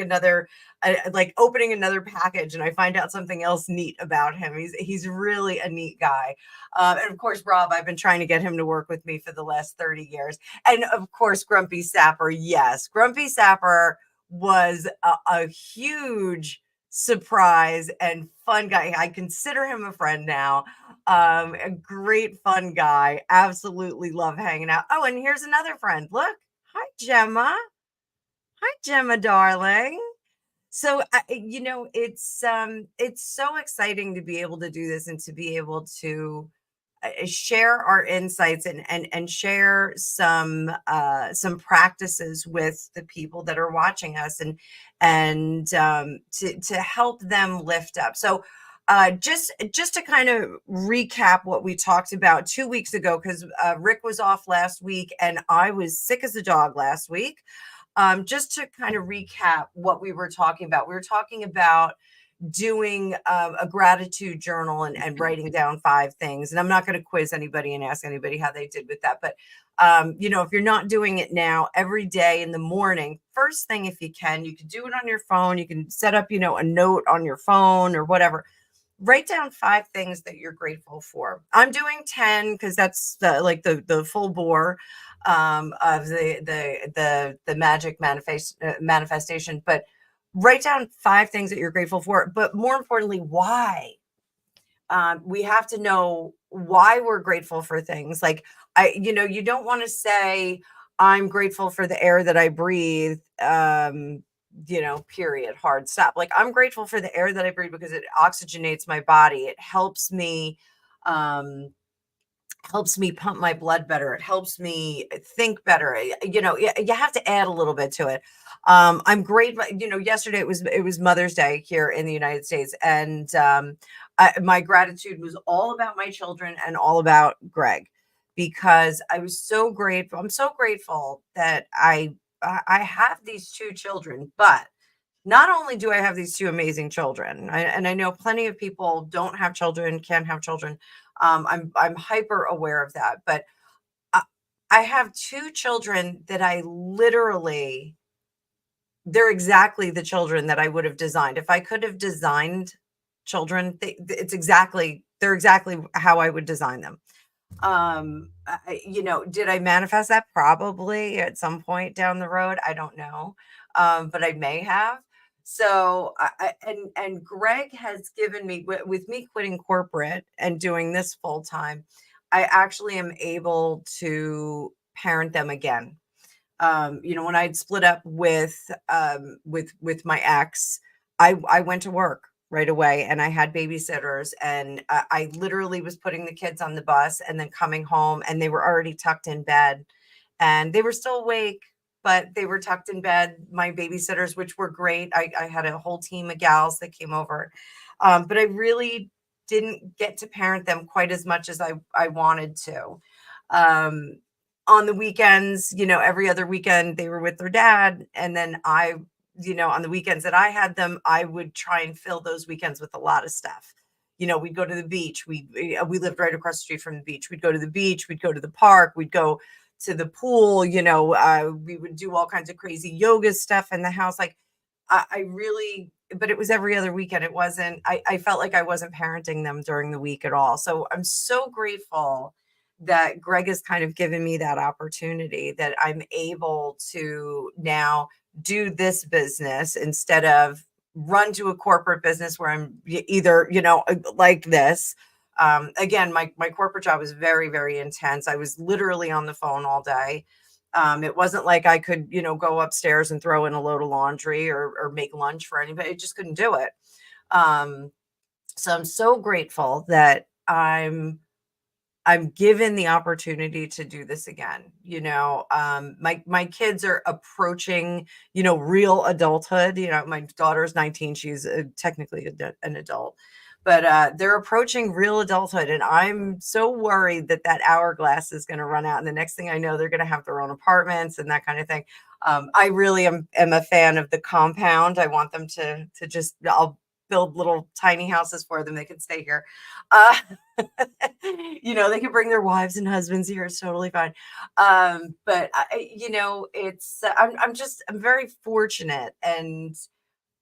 like opening another package, and I find out something else neat about him. He's really a neat guy. And of course, Rob, I've been trying to get him to work with me for the last 30 years. And of course, Grumpy Sapper. Yes, Grumpy Sapper was a huge surprise and fun guy. I consider him a friend now. A great fun guy. Absolutely love hanging out. Oh, and here's another friend. Look. Hi, Gemma. Hi, Gemma, darling. So, it's so exciting to be able to do this and to be able to share our insights and share some practices with the people that are watching us and to help them lift up. So just to kind of recap what we talked about 2 weeks ago, because Rick was off last week and I was sick as a dog last week. Just to kind of recap what we were talking about, we were talking about doing a gratitude journal and writing down 5 things. And I'm not going to quiz anybody and ask anybody how they did with that. But, if you're not doing it now, every day in the morning, first thing, if you can do it on your phone. You can set up, a note on your phone or whatever. Write down 5 things that you're grateful for. I'm doing 10 because that's the full bore of the magic manifestation. But write down 5 things that you're grateful for, but more importantly, why. We have to know why we're grateful for things. Like you don't want to say, I'm grateful for the air that I breathe, period, hard stop. Like, I'm grateful for the air that I breathe because it oxygenates my body. It helps me pump my blood better. It helps me think better. You have to add a little bit to it. I'm grateful. Yesterday it was Mother's Day here in the United States, and my gratitude was all about my children and all about Greg, because I was so grateful. I'm so grateful that I have these 2 children, but not only do I have these 2 amazing children, and I know plenty of people don't have children, can't have children. I'm hyper aware of that, but I have 2 children that I literally, they're exactly the children that I would have designed. If I could have designed children, they're exactly how I would design them. Did I manifest that? Probably at some point down the road. I don't know. But I may have. So, and Greg has given me, with me quitting corporate and doing this full time, I actually am able to parent them again. When I'd split up with my ex, I went to work right away and I had babysitters, and I literally was putting the kids on the bus and then coming home, and they were already tucked in bed and they were still awake, but they were tucked in bed. My babysitters, which were great. I had a whole team of gals that came over. But I really didn't get to parent them quite as much as I wanted to. Um, on the weekends, every other weekend they were with their dad. And then on the weekends that I had them, I would try and fill those weekends with a lot of stuff. we'd go to the beach. We lived right across the street from the beach. We'd go to the beach. We'd go to the park. We'd go to the pool. We would do all kinds of crazy yoga stuff in the house. Like I really, but it was every other weekend. It wasn't, I felt like I wasn't parenting them during the week at all. So I'm so grateful that Greg has kind of given me that opportunity, that I'm able to now do this business instead of run to a corporate business where I'm either, like this. Again, my corporate job was very, very intense. I was literally on the phone all day. It wasn't like I could, go upstairs and throw in a load of laundry or make lunch for anybody. I just couldn't do it. So I'm so grateful that I'm given the opportunity to do this again. My kids are approaching, real adulthood. My daughter's 19. She's technically an adult, but they're approaching real adulthood. And I'm so worried that that hourglass is going to run out. And the next thing I know, they're going to have their own apartments and that kind of thing. I really am a fan of the compound. I want them to just, I'll build little tiny houses for them. They can stay here. They can bring their wives and husbands here. It's totally fine. But I'm very fortunate. And,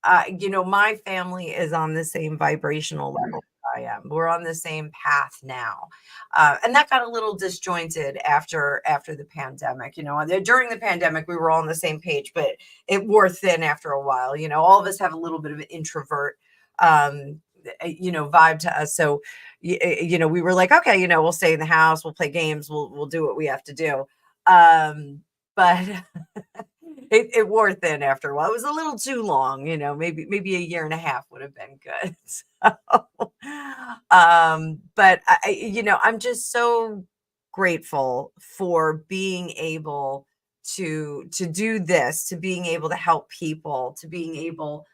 my family is on the same vibrational level I am. We're on the same path now. And that got a little disjointed after the pandemic. During the pandemic, we were all on the same page, but it wore thin after a while. All of us have a little bit of an introvert, vibe to us. So, we were like, okay, we'll stay in the house, we'll play games, we'll do what we have to do. But it wore thin after a while. It was a little too long, maybe a year and a half would have been good. So, but I'm just so grateful for being able to do this, to being able to help people, to being able,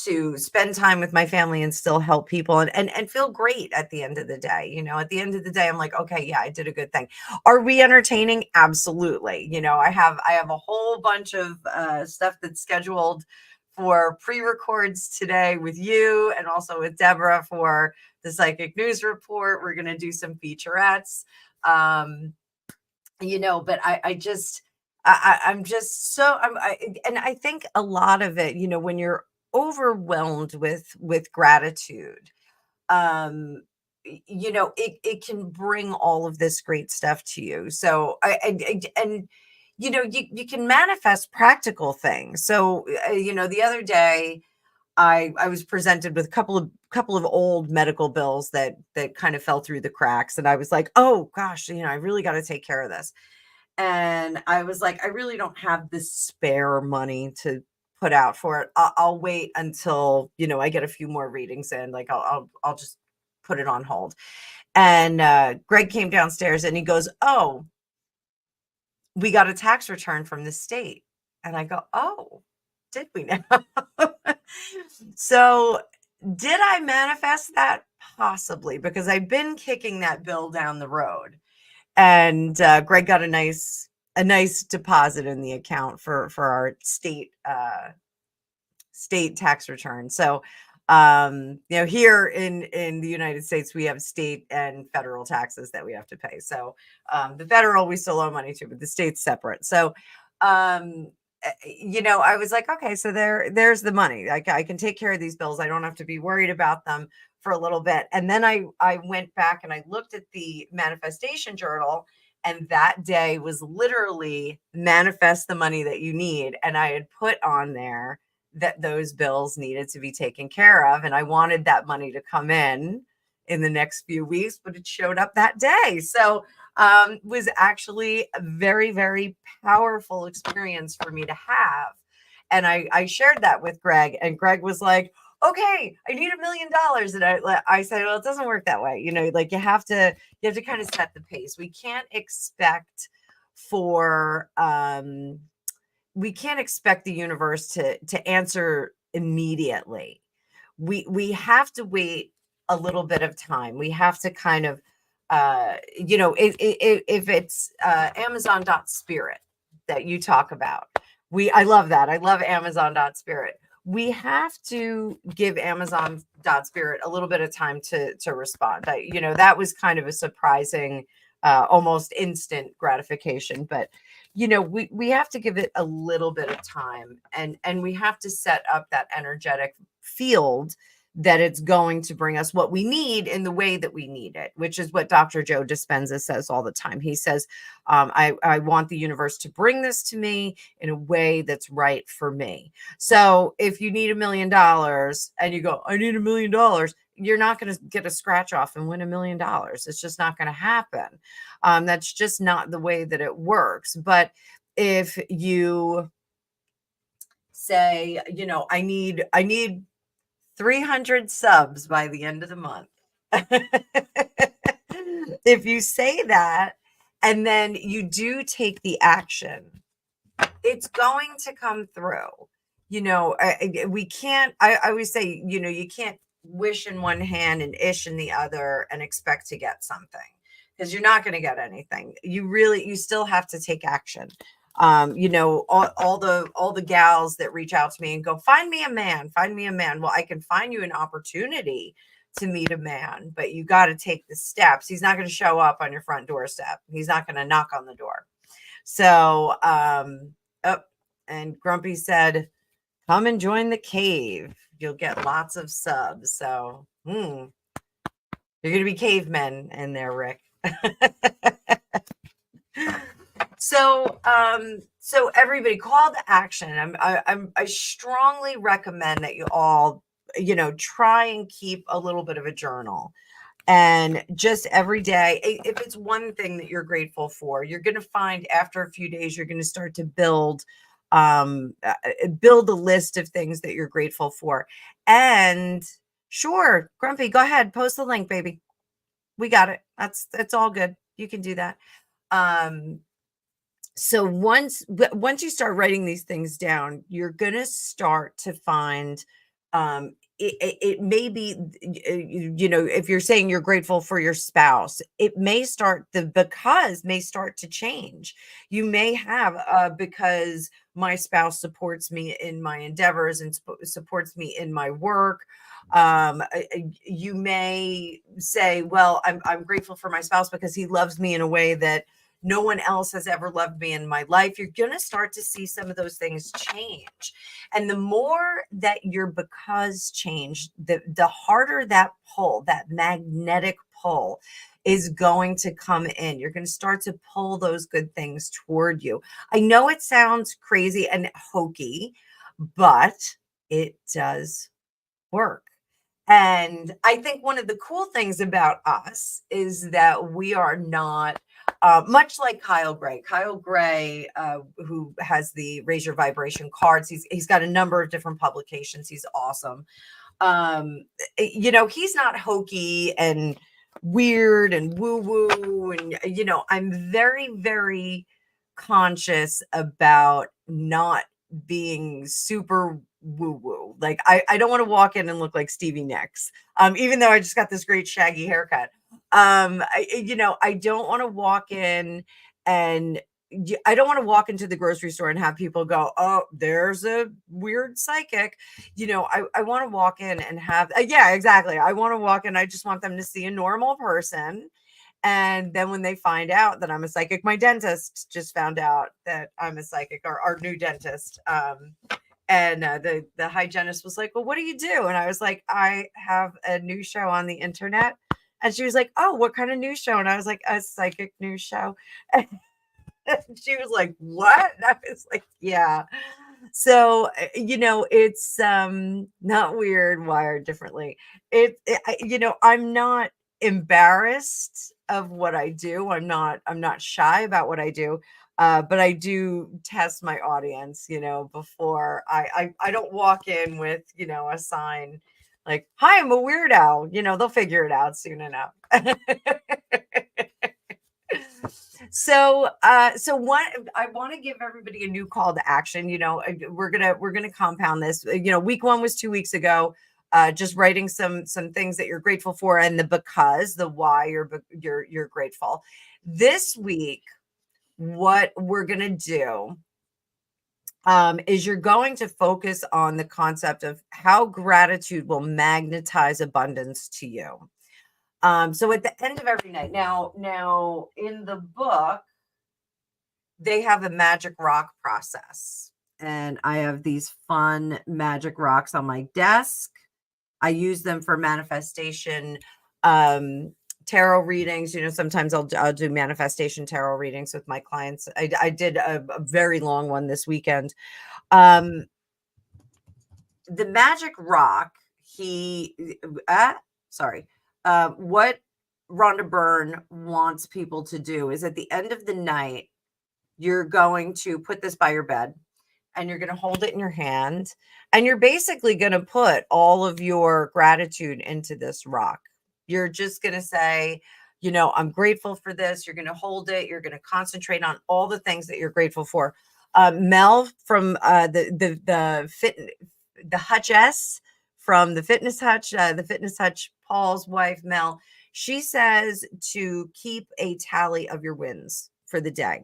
to spend time with my family and still help people and feel great at the end of the day. At the end of the day, I'm like, okay, yeah, I did a good thing. Are we entertaining? Absolutely. I have a whole bunch of stuff that's scheduled for pre-records today with you and also with Deborah for the Psychic News Report. We're going to do some featurettes. But I'm just so and I think a lot of it, when you're overwhelmed with gratitude, it can bring all of this great stuff to you. So you can manifest practical things. So the other day I was presented with a couple of old medical bills that kind of fell through the cracks, and I was like, oh gosh, I really got to take care of this. And I was like, I really don't have the spare money to put out for it. I'll wait until, I get a few more readings in. Like I'll just put it on hold. And Greg came downstairs and he goes, oh, we got a tax return from the state. And I go, oh, did we now? So did I manifest that? Possibly, because I've been kicking that bill down the road. And Greg got a nice deposit in the account for our state tax return. So here in the United States, we have state and federal taxes that we have to pay. So the federal we still owe money to, but the state's separate. So I was like, okay, so there's the money. I can take care of these bills. I don't have to be worried about them for a little bit. And then I went back and I looked at the manifestation journal, and that day was literally manifest the money that you need. And I had put on there that those bills needed to be taken care of. And I wanted that money to come in the next few weeks, but it showed up that day. So was actually a very, very powerful experience for me to have. And I shared that with Greg, and Greg was like, okay, I need $1 million. And I said, well, it doesn't work that way. Like you have to kind of set the pace. We can't expect the universe to answer immediately. We have to wait a little bit of time. We have to kind of, if it's Amazon.spirit that you talk about, I love that. I love Amazon.spirit. we have to give Amazon Spirit a little bit of time to respond. That was kind of a surprising, almost instant gratification, but we have to give it a little bit of time, and we have to set up that energetic field that it's going to bring us what we need in the way that we need it, which is what Dr. Joe Dispenza says all the time. He says, I want the universe to bring this to me in a way that's right for me. So if you need $1 million and you go, I need $1 million, you're not going to get a scratch off and win $1 million. It's just not going to happen. That's just not the way that it works. But if you say, I need 300 subs by the end of the month. If you say that and then you do take the action, it's going to come through. We can't, I always say, you can't wish in one hand and ish in the other and expect to get something, because you're not going to get anything. You still have to take action. All the gals that reach out to me and go, find me a man. Well, I can find you an opportunity to meet a man, but you got to take the steps. He's not going to show up on your front doorstep. He's not going to knock on the door. So, and Grumpy said, come and join the cave. You'll get lots of subs. So, you're going to be cavemen in there, Rick. So everybody, call to action. I strongly recommend that you all, try and keep a little bit of a journal, and just every day, if it's one thing that you're grateful for, you're going to find after a few days, you're going to start to build a list of things that you're grateful for. And sure, Grumpy, go ahead, post the link, baby. We got it. That's all good. You can do that. So once you start writing these things down, you're going to start to find, it may be, if you're saying you're grateful for your spouse, it may start, the because may start to change. You may have, because my spouse supports me in my endeavors and supports me in my work. You may say, well, I'm grateful for my spouse because he loves me in a way that no one else has ever loved me in my life. You're going to start to see some of those things change. And the more that your because change, the harder that pull, that magnetic pull is going to come in. You're going to start to pull those good things toward you. I know it sounds crazy and hokey, but it does work. And I think one of the cool things about us is that we are not much like Kyle Gray. Kyle Gray, who has the Raise Your Vibration cards, he's got a number of different publications. He's awesome. He's not hokey and weird and woo-woo. And, I'm very, very conscious about not being super woo-woo. Like I don't want to walk in and look like Stevie Nicks, even though I just got this great shaggy haircut. I don't want to walk in and I don't want to walk into the grocery store and have people go, oh, there's a weird psychic. I want to walk in and have, yeah, exactly. I want to walk in. I just want them to see a normal person. And then when they find out that I'm a psychic, my dentist just found out that I'm a psychic, or our new dentist. And the hygienist was like, well, what do you do? And I was like, I have a news show on the internet. And she was like, oh, what kind of news show? And I was like, a psychic news show. And she was like, what? And I was like, yeah. So, it's not weird, wired differently. I'm not embarrassed of what I do. I'm not shy about what I do. But I do test my audience, before I don't walk in with, a sign like, hi, I'm a weirdo. They'll figure it out soon enough. So what I want to give everybody a new call to action. We're gonna compound this. Week 1 was 2 weeks ago. Just writing some things that you're grateful for, and the why you're grateful. This week, what we're gonna do is you're going to focus on the concept of how gratitude will magnetize abundance to you. So at the end of every night, now in the book, they have a magic rock process, and I have these fun magic rocks on my desk. I use them for manifestation, tarot readings. Sometimes I'll do manifestation tarot readings with my clients. I did a very long one this weekend. The magic rock, what Rhonda Byrne wants people to do is at the end of the night, you're going to put this by your bed and you're going to hold it in your hand, and you're basically going to put all of your gratitude into this rock. You're just going to say, I'm grateful for this. You're going to hold it. You're going to concentrate on all the things that you're grateful for. Mel from the Hutch S from the Fitness Hutch, Paul's wife, Mel, she says to keep a tally of your wins for the day.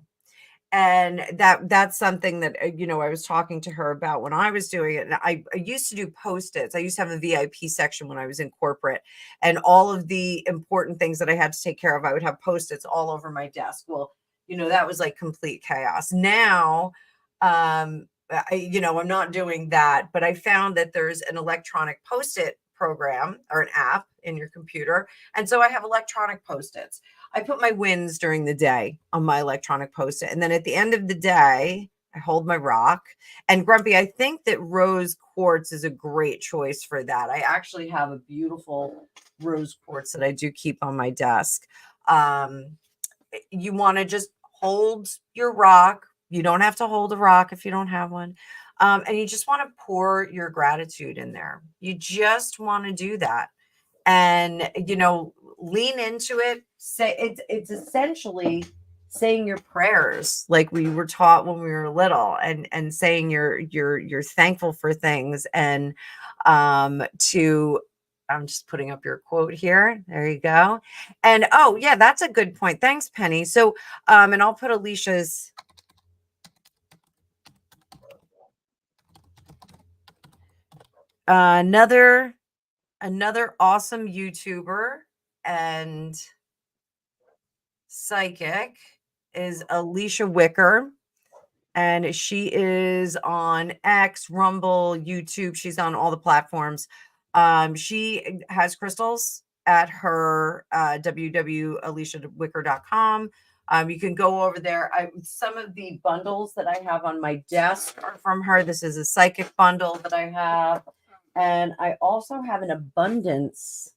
And that's something that, I was talking to her about when I was doing it. And I used to do Post-its. I used to have a VIP section when I was in corporate, and all of the important things that I had to take care of, I would have Post-its all over my desk. Well, that was like complete chaos. Now, I'm not doing that, but I found that there's an electronic Post-it program or an app in your computer. And so I have electronic Post-its. I put my wins during the day on my electronic Post-it. And then at the end of the day, I hold my rock. And Grumpy, I think that rose quartz is a great choice for that. I actually have a beautiful rose quartz that I do keep on my desk. You want to just hold your rock. You don't have to hold a rock if you don't have one. And you just want to pour your gratitude in there. You just want to do that. And, lean into it. Say it's essentially saying your prayers like we were taught when we were little, and saying you're thankful for things. And I'm just putting up your quote here. There you go. And oh yeah, that's a good point. Thanks, Penny. So and I'll put Alicia's another awesome YouTuber and psychic is Alicia Wicker, and she is on X, Rumble, YouTube. She's on all the platforms. She has crystals at her www.aliciawicker.com. You can go over there. Some of the bundles that I have on my desk are from her. This is a psychic bundle that I have. And I also have an abundance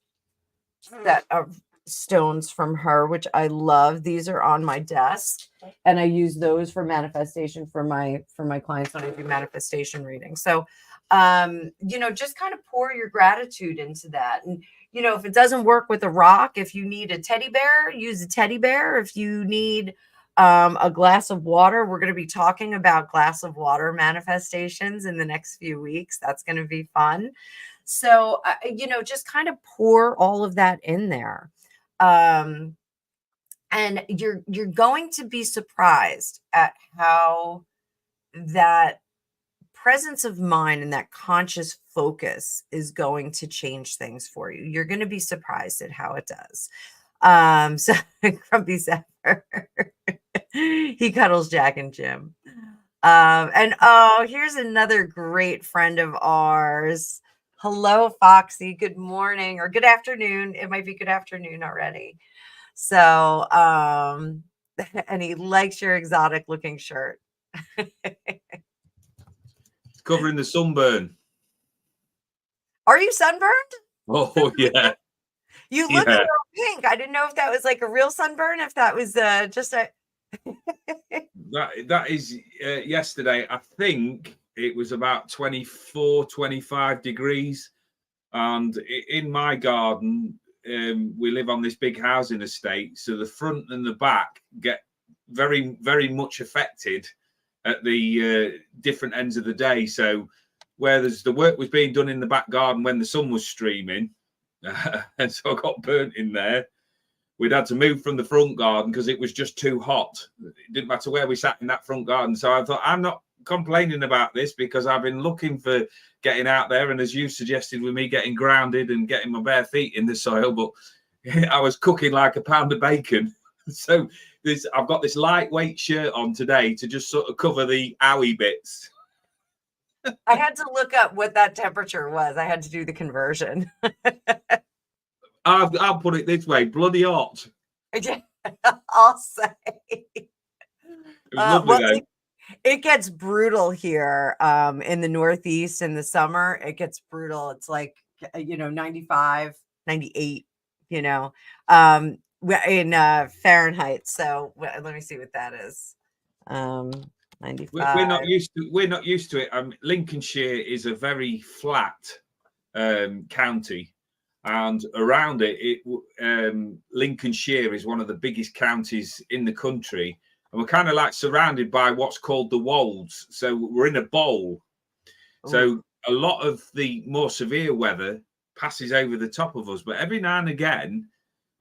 set of stones from her, which I love. These are on my desk, and I use those for manifestation for my clients when I do manifestation readings. So, just kind of pour your gratitude into that. And, if it doesn't work with a rock, if you need a teddy bear, use a teddy bear. If you need a glass of water, we're going to be talking about glass of water manifestations in the next few weeks. That's going to be fun. So, just kind of pour all of that in there. And you're going to be surprised at how that presence of mind and that conscious focus is going to change things for you. You're going to be surprised at how it does. So Grumpy Zephyr, he cuddles Jack and Jim. And here's another great friend of ours. Hello, Foxy. Good morning or good afternoon. It might be good afternoon already. So, and he likes your exotic looking shirt. It's covering the sunburn. Are you sunburned? Oh, yeah. You look a little pink. I didn't know if that was like a real sunburn, if that was just a... that is yesterday. I think it was about 24, 25 degrees. And in my garden, we live on this big housing estate. So the front and the back get very, very much affected at the different ends of the day. So where the work was being done in the back garden when the sun was streaming, and so I got burnt in there. We'd had to move from the front garden because it was just too hot. It didn't matter where we sat in that front garden. So I thought, I'm not complaining about this because I've been looking for getting out there, and as you suggested with me getting grounded and getting my bare feet in the soil, but I was cooking like a pound of bacon. So I've got this lightweight shirt on today to just sort of cover the owie bits. I had to look up what that temperature was. I had to do the conversion. I'll put it this way, bloody hot. I'll say. It was lovely well, though. it gets brutal here in the Northeast in the summer. It gets brutal. It's like, 95, 98, in Fahrenheit. So let me see what that is. 95. We're not used to it. Lincolnshire is a very flat county, and around it, Lincolnshire is one of the biggest counties in the country, and we're kind of like surrounded by what's called the wolds. So we're in a bowl. Ooh. So a lot of the more severe weather passes over the top of us, but every now and again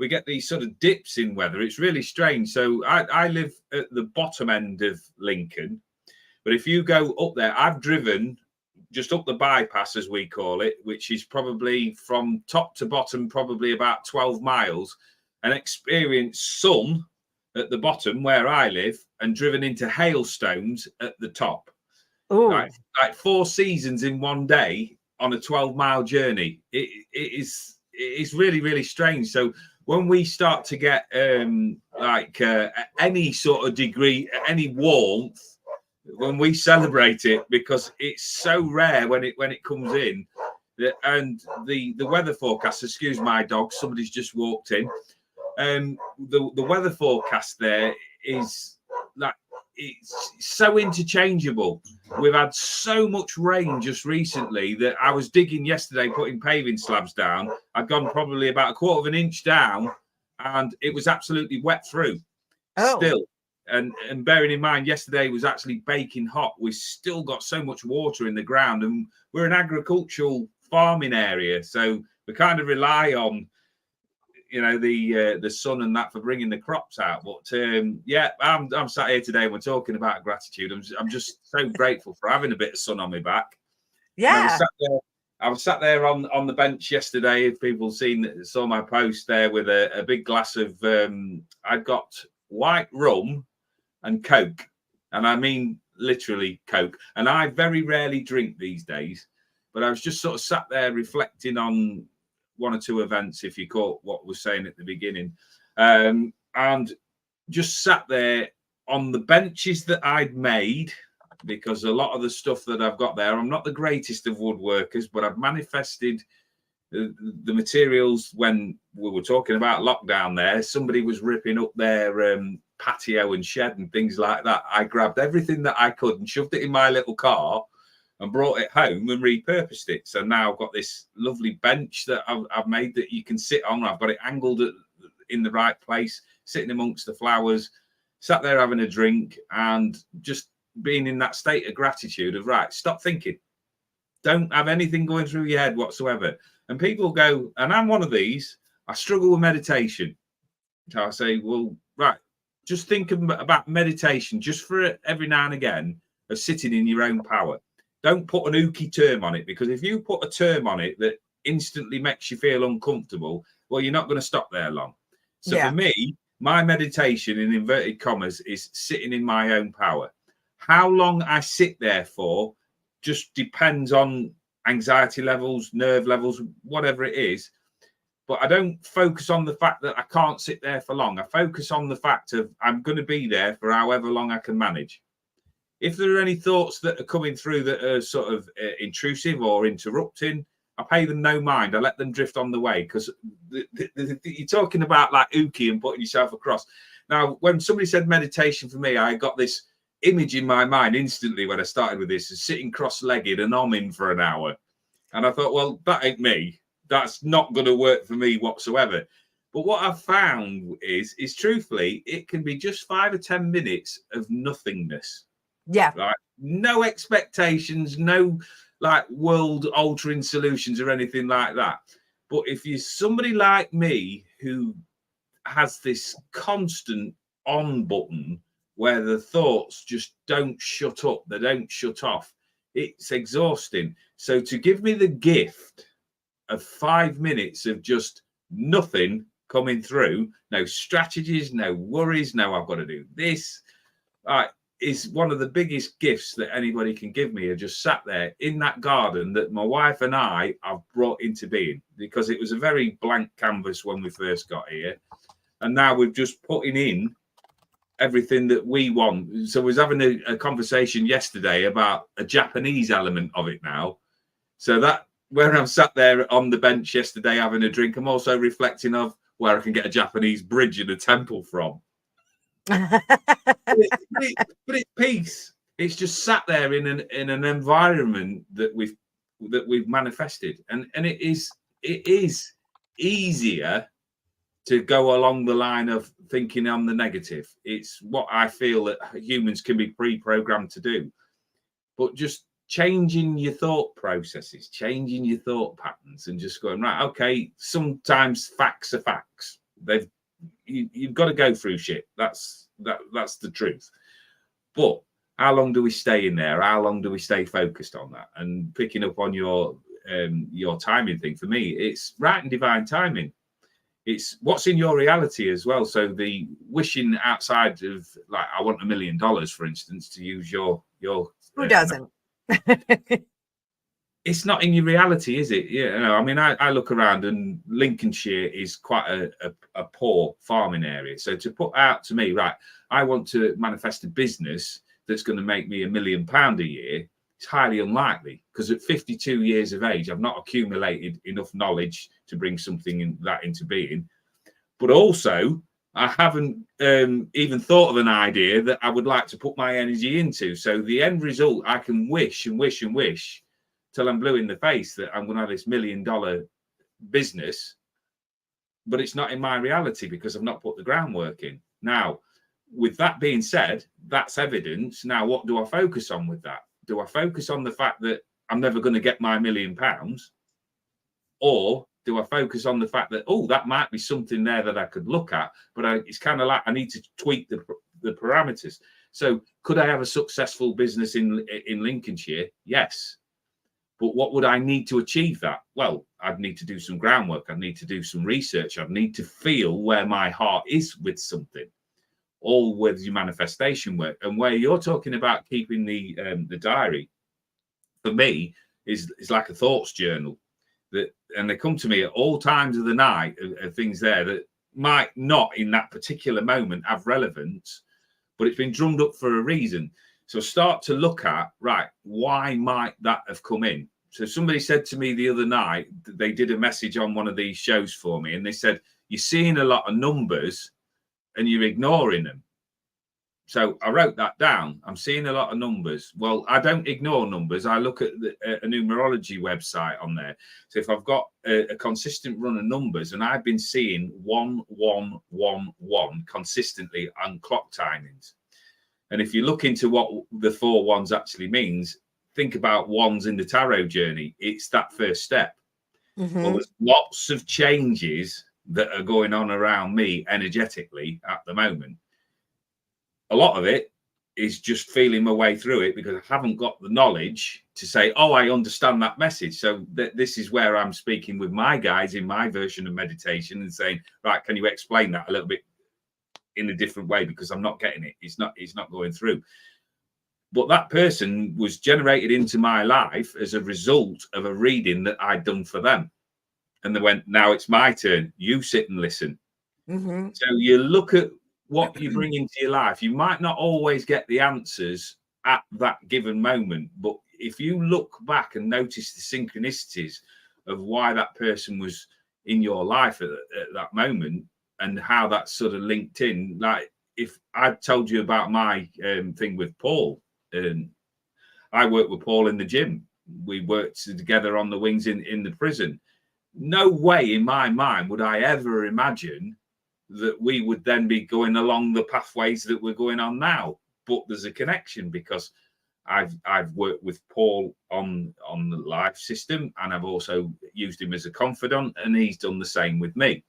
we get these sort of dips in weather. It's really strange. So I live at the bottom end of Lincoln. But if you go up there, I've driven just up the bypass, as we call it, which is probably from top to bottom, probably about 12 miles, and experienced sun at the bottom where I live and driven into hailstones at the top. Like 4 seasons in one day on a 12-mile journey. It's really, really strange. So when we start to get any sort of degree, any warmth, when we celebrate it, because it's so rare when it comes in. And the weather forecast, excuse my dog, somebody's just walked in. The weather forecast there is like, it's so interchangeable. We've had so much rain just recently that I was digging yesterday, putting paving slabs down. I'd gone probably about a quarter of an inch down, and it was absolutely wet through still. And bearing in mind, yesterday was actually baking hot. We've still got so much water in the ground, and we're an agricultural farming area, so we kind of rely on, the sun and that for bringing the crops out. But I'm sat here today and we're talking about gratitude. I'm just so grateful for having a bit of sun on my back. Yeah. I was sat there on the bench yesterday. If people saw my post there with a big glass of I'd got white rum and Coke, and I mean literally Coke. And I very rarely drink these days, but I was just sort of sat there reflecting on one or two events, if you caught what was saying at the beginning, and just sat there on the benches that I'd made, because a lot of the stuff that I've got there, I'm not the greatest of woodworkers, but I've manifested the materials. When we were talking about lockdown there, somebody was ripping up their patio and shed and things like that. I grabbed everything that I could and shoved it in my little car and brought it home and repurposed it. So now I've got this lovely bench that I've made that you can sit on. I've got it angled in the right place, sitting amongst the flowers, sat there having a drink and just being in that state of gratitude of, right, stop thinking. Don't have anything going through your head whatsoever. And people go, and I'm one of these, I struggle with meditation. So I say, well, right, just think about meditation just for every now and again of sitting in your own power. Don't put an ooky term on it, because if you put a term on it that instantly makes you feel uncomfortable, well, you're not going to stop there long. So for me, my meditation, in inverted commas, is sitting in my own power. How long I sit there for just depends on anxiety levels, nerve levels, whatever it is. But I don't focus on the fact that I can't sit there for long. I focus on the fact of I'm going to be there for however long I can manage. If there are any thoughts that are coming through that are sort of intrusive or interrupting, I pay them no mind. I let them drift on the way, because you're talking about like ooky and putting yourself across. Now, when somebody said meditation for me, I got this image in my mind instantly when I started with this, sitting cross-legged and humming for an hour. And I thought, well, that ain't me. That's not going to work for me whatsoever. But what I've found is truthfully, it can be just 5 or 10 minutes of nothingness. Yeah. Like no expectations, no like world altering solutions or anything like that. But if you're somebody like me who has this constant on button where the thoughts just don't shut up, they don't shut off. It's exhausting. So to give me the gift of 5 minutes of just nothing coming through, no strategies, no worries, no, I've got to do this, is one of the biggest gifts that anybody can give me. I just sat there in that garden that my wife and I have brought into being, because it was a very blank canvas when we first got here. And now we're just putting in everything that we want. So I was having a conversation yesterday about a Japanese element of it now. So that where I'm sat there on the bench yesterday having a drink, I'm also reflecting of where I can get a Japanese bridge and a temple from. but it's peace. It's just sat there in an environment that we've manifested, and it is easier to go along the line of thinking on the negative. It's what I feel that humans can be pre-programmed to do, but just changing your thought processes, changing your thought patterns, and just going, right, okay, sometimes facts are facts. You've got to go through shit. That's the truth. But how long do we stay in there? How long do we stay focused on that? And picking up on your timing thing, for me, it's right and divine timing. It's what's in your reality as well. So the wishing outside of, like, I want $1 million, for instance, to use your who doesn't? It's not in your reality, is it? Yeah, I mean, I look around, and Lincolnshire is quite a poor farming area. So to put out to me, right, I want to manifest a business that's going to make me £1 million a year, it's highly unlikely, because at 52 years of age, I've not accumulated enough knowledge to bring something into being. But also, I haven't even thought of an idea that I would like to put my energy into. So the end result, I can wish and wish and wish till I'm blue in the face that I'm going to have this $1 million business, but it's not in my reality because I've not put the groundwork in. Now, with that being said, that's evidence. Now, what do I focus on with that? Do I focus on the fact that I'm never going to get my £1 million? Or do I focus on the fact that, oh, that might be something there that I could look at, but it's kind of like I need to tweak the parameters. So could I have a successful business in Lincolnshire? Yes. But what would I need to achieve that? Well, I'd need to do some groundwork. I'd need to do some research. I'd need to feel where my heart is with something, all with your manifestation work. And where you're talking about keeping the diary, for me, is like a thoughts journal. And they come to me at all times of the night of things there that might not in that particular moment have relevance, but it's been drummed up for a reason. So start to look at, right, why might that have come in? So somebody said to me the other night, they did a message on one of these shows for me, and they said, you're seeing a lot of numbers and you're ignoring them. So I wrote that down. I'm seeing a lot of numbers. Well, I don't ignore numbers. I look at a numerology website on there. So if I've got a consistent run of numbers, and I've been seeing 1111 consistently on clock timings. And if you look into what the 4 ones actually means, think about ones in the tarot journey. It's that first step. Mm-hmm. Well, there's lots of changes that are going on around me energetically at the moment. A lot of it is just feeling my way through it because I haven't got the knowledge to say, oh, I understand that message. So this is where I'm speaking with my guys in my version of meditation and saying, right, can you explain that a little bit in a different way, because I'm not getting it. It's not going through. But that person was generated into my life as a result of a reading that I'd done for them. And they went, now it's my turn. You sit and listen. Mm-hmm. So you look at what you bring into your life. You might not always get the answers at that given moment, but if you look back and notice the synchronicities of why that person was in your life at that moment, and how that sort of linked in. Like if I told you about my thing with Paul, I worked with Paul in the gym. We worked together on the wings in the prison. No way in my mind would I ever imagine that we would then be going along the pathways that we're going on now. But there's a connection because I've worked with Paul on the life system, and I've also used him as a confidant, and he's done the same with me.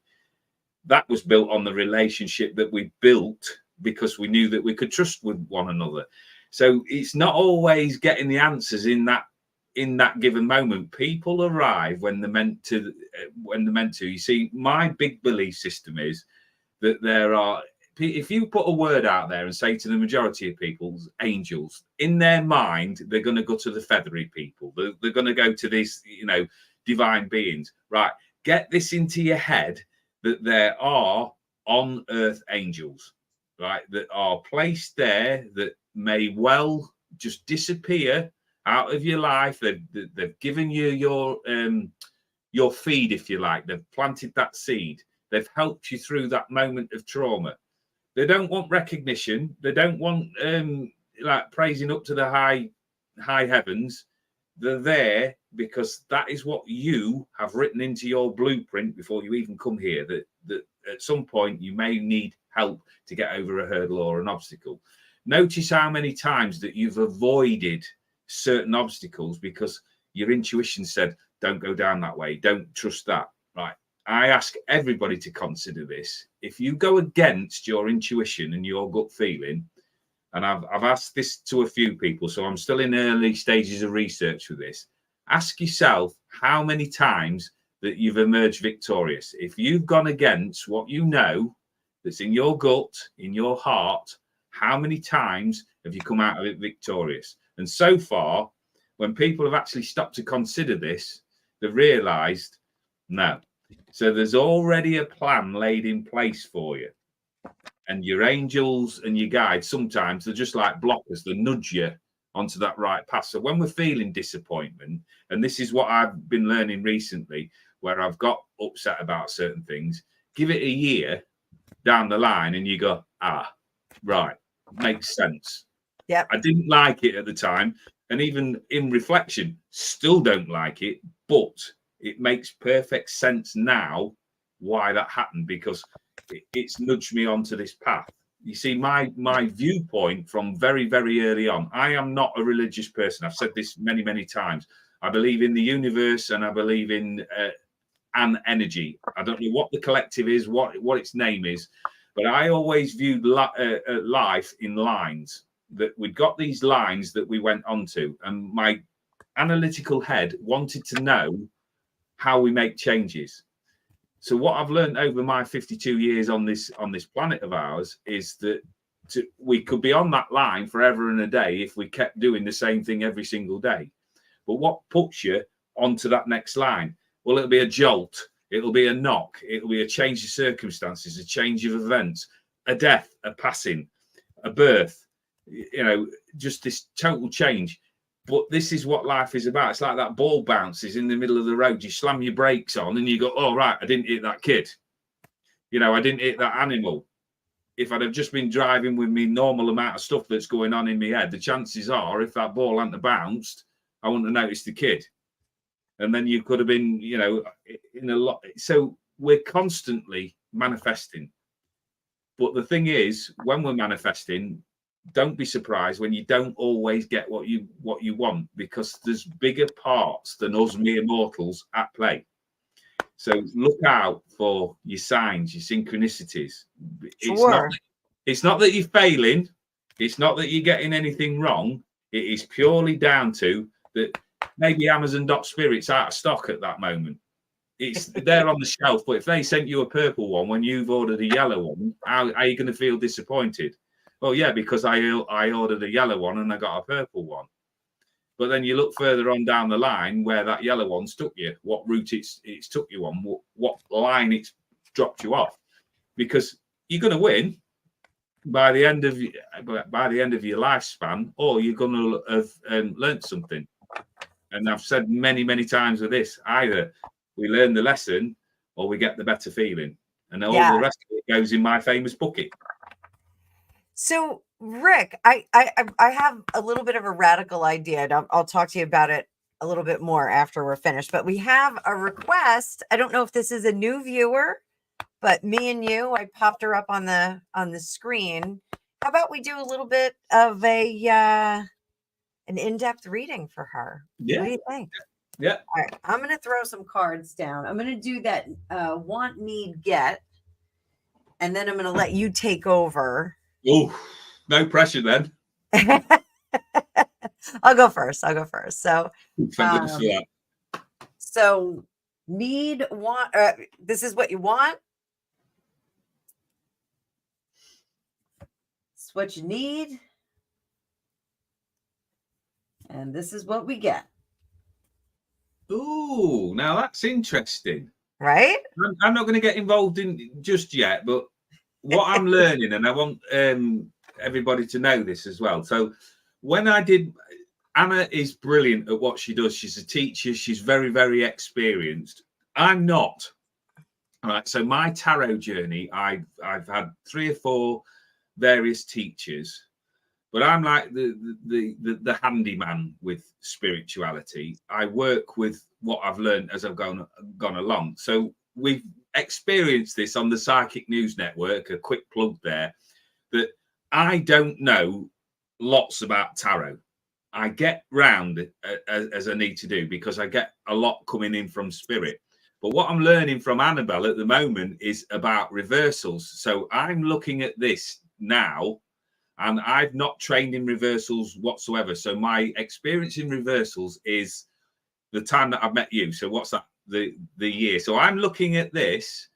That was built on the relationship that we built because we knew that we could trust with one another. So it's not always getting the answers in that given moment. People arrive when they're meant to. You see, my big belief system is that there are, if you put a word out there and say to the majority of people's angels, in their mind, they're going to go to the feathery people. They're going to go to these, divine beings. Right. Get this into your head that there are on earth angels, right, that are placed there that may well just disappear out of your life. They've given you your feed, if you like. They've planted that seed. They've helped you through that moment of trauma. They don't want recognition. They don't want like praising up to the high heavens. They're there because that is what you have written into your blueprint before you even come here, that at some point you may need help to get over a hurdle or an obstacle. Notice how many times that you've avoided certain obstacles because your intuition said, don't go down that way, don't trust that. Right. I ask everybody to consider this. If you go against your intuition and your gut feeling, and I've asked this to a few people, so I'm still in early stages of research with this. Ask yourself how many times that you've emerged victorious. If you've gone against what you know that's in your gut, in your heart, how many times have you come out of it victorious? And so far, when people have actually stopped to consider this, they've realized, no. So there's already a plan laid in place for you. And your angels and your guides, sometimes they're just like blockers. They nudge you onto that right path. So when we're feeling disappointment, and this is what I've been learning recently, where I've got upset about certain things, give it a year down the line and you go, right, makes sense. Yeah, I didn't like it at the time. And even in reflection, still don't like it, but it makes perfect sense now why that happened, because it's nudged me onto this path. You see, my viewpoint from very, very early on, I am not a religious person. I've said this many, many times. I believe in the universe and I believe in an energy. I don't know what the collective is, what its name is, but I always viewed life in lines, that we'd got these lines that we went onto, and my analytical head wanted to know how we make changes. So what I've learned over my 52 years on this planet of ours is that we could be on that line forever and a day if we kept doing the same thing every single day. But what puts you onto that next line? Well, it'll be a jolt. It'll be a knock. It'll be a change of circumstances, a change of events, a death, a passing, a birth, just this total change. But this is what life is about. It's like that ball bounces in the middle of the road. You slam your brakes on and you go, oh, right, I didn't hit that kid. I didn't hit that animal. If I'd have just been driving with me normal amount of stuff that's going on in my head, the chances are if that ball hadn't bounced, I wouldn't have noticed the kid. And then you could have been, in a lot. So we're constantly manifesting. But the thing is, when we're manifesting, don't be surprised when you don't always get what you want, because there's bigger parts than us mere mortals at play. So look out for your signs, your synchronicities. sure. It's not that you're failing. It's not that you're getting anything wrong. It is purely down to that maybe Amazon.Spirit's out of stock at that moment. It's there on the shelf, but if they sent you a purple one when you've ordered a yellow one, how are you going to feel disappointed? Well, yeah, because I ordered a yellow one and I got a purple one. But then you look further on down the line where that yellow one's took you, what route it's took you on, what line it's dropped you off, because you're going to win by the end of your lifespan, or you're going to have learned something. And I've said many, many times with this: either we learn the lesson or we get the better feeling, and all the rest of it goes in my famous bucket. So, Rick, I have a little bit of a radical idea, and I'll talk to you about it a little bit more after we're finished. But we have a request. I don't know if this is a new viewer, but me and you, I popped her up on the screen. How about we do a little bit of an in-depth reading for her? Yeah. What do you think? Yeah. All right. I'm going to throw some cards down. I'm going to do that want, need, get. And then I'm going to let you take over Oh, no pressure then. I'll go first. So, Thank goodness for that. so need, want, this is what you want. It's what you need. And this is what we get. Oh, now that's interesting. Right? I'm not going to get involved in just yet, but what I'm learning, and I want everybody to know this as well. So when I did, Anna is brilliant at what she does. She's a teacher. She's very, very experienced. I'm not. All right. So my tarot journey, I've had 3 or 4 various teachers, but I'm like the handyman with spirituality. I work with what I've learned as I've gone along. So we've experienced this on the Psychic News Network, a quick plug there, that I don't know lots about tarot. I get round as I need to do because I get a lot coming in from spirit. But what I'm learning from Annabelle at the moment is about reversals. So I'm looking at this now, and I've not trained in reversals whatsoever. So my experience in reversals is the time that I've met you. So what's that? The year. So I'm looking at this,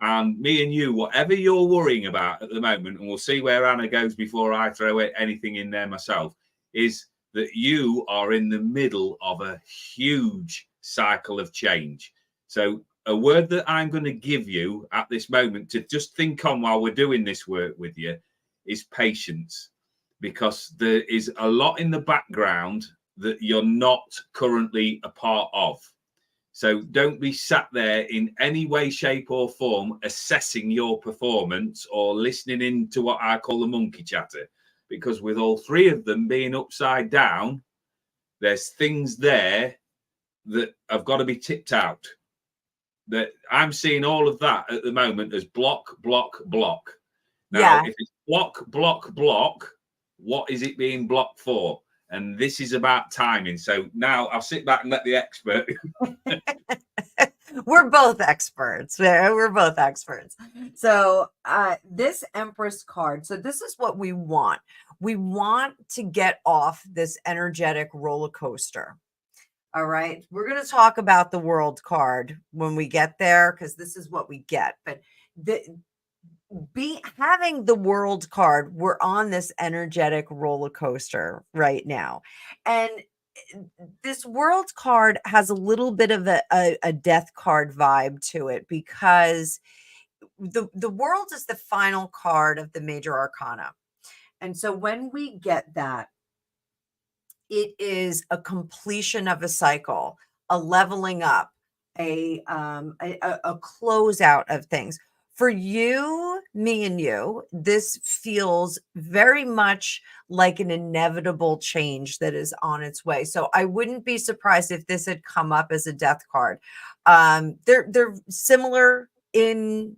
and me and you, whatever you're worrying about at the moment, and we'll see where Anna goes before I throw anything in there myself, is that you are in the middle of a huge cycle of change. So a word that I'm going to give you at this moment to just think on while we're doing this work with you is patience, because there is a lot in the background that you're not currently a part of. So don't be sat there in any way, shape or form assessing your performance or listening into what I call the monkey chatter, because with all 3 of them being upside down, there's things there that have got to be tipped out. That I'm seeing all of that at the moment as block, block, block. Now, if it's block, block, block, what is it being blocked for? And this is about timing. So now I'll sit back and let the expert. We're both experts. We're both experts. So this Empress card, so this is what we want. We want to get off this energetic roller coaster. All right. We're going to talk about the World card when we get there, because this is what we get. But having the World card, we're on this energetic roller coaster right now. And this World card has a little bit of a death card vibe to it, because the World is the final card of the major arcana. And so when we get that, it is a completion of a cycle, a leveling up, a closeout of things. For you, me and you, this feels very much like an inevitable change that is on its way. So I wouldn't be surprised if this had come up as a death card. They're similar in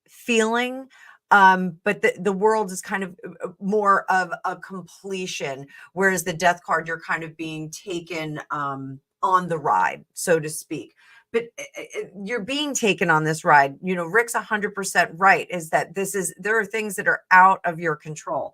feeling, but the World is kind of more of a completion, whereas the death card, you're kind of being taken on the ride, so to speak. But you're being taken on this ride. You know, Rick's 100% right, is that there are things that are out of your control.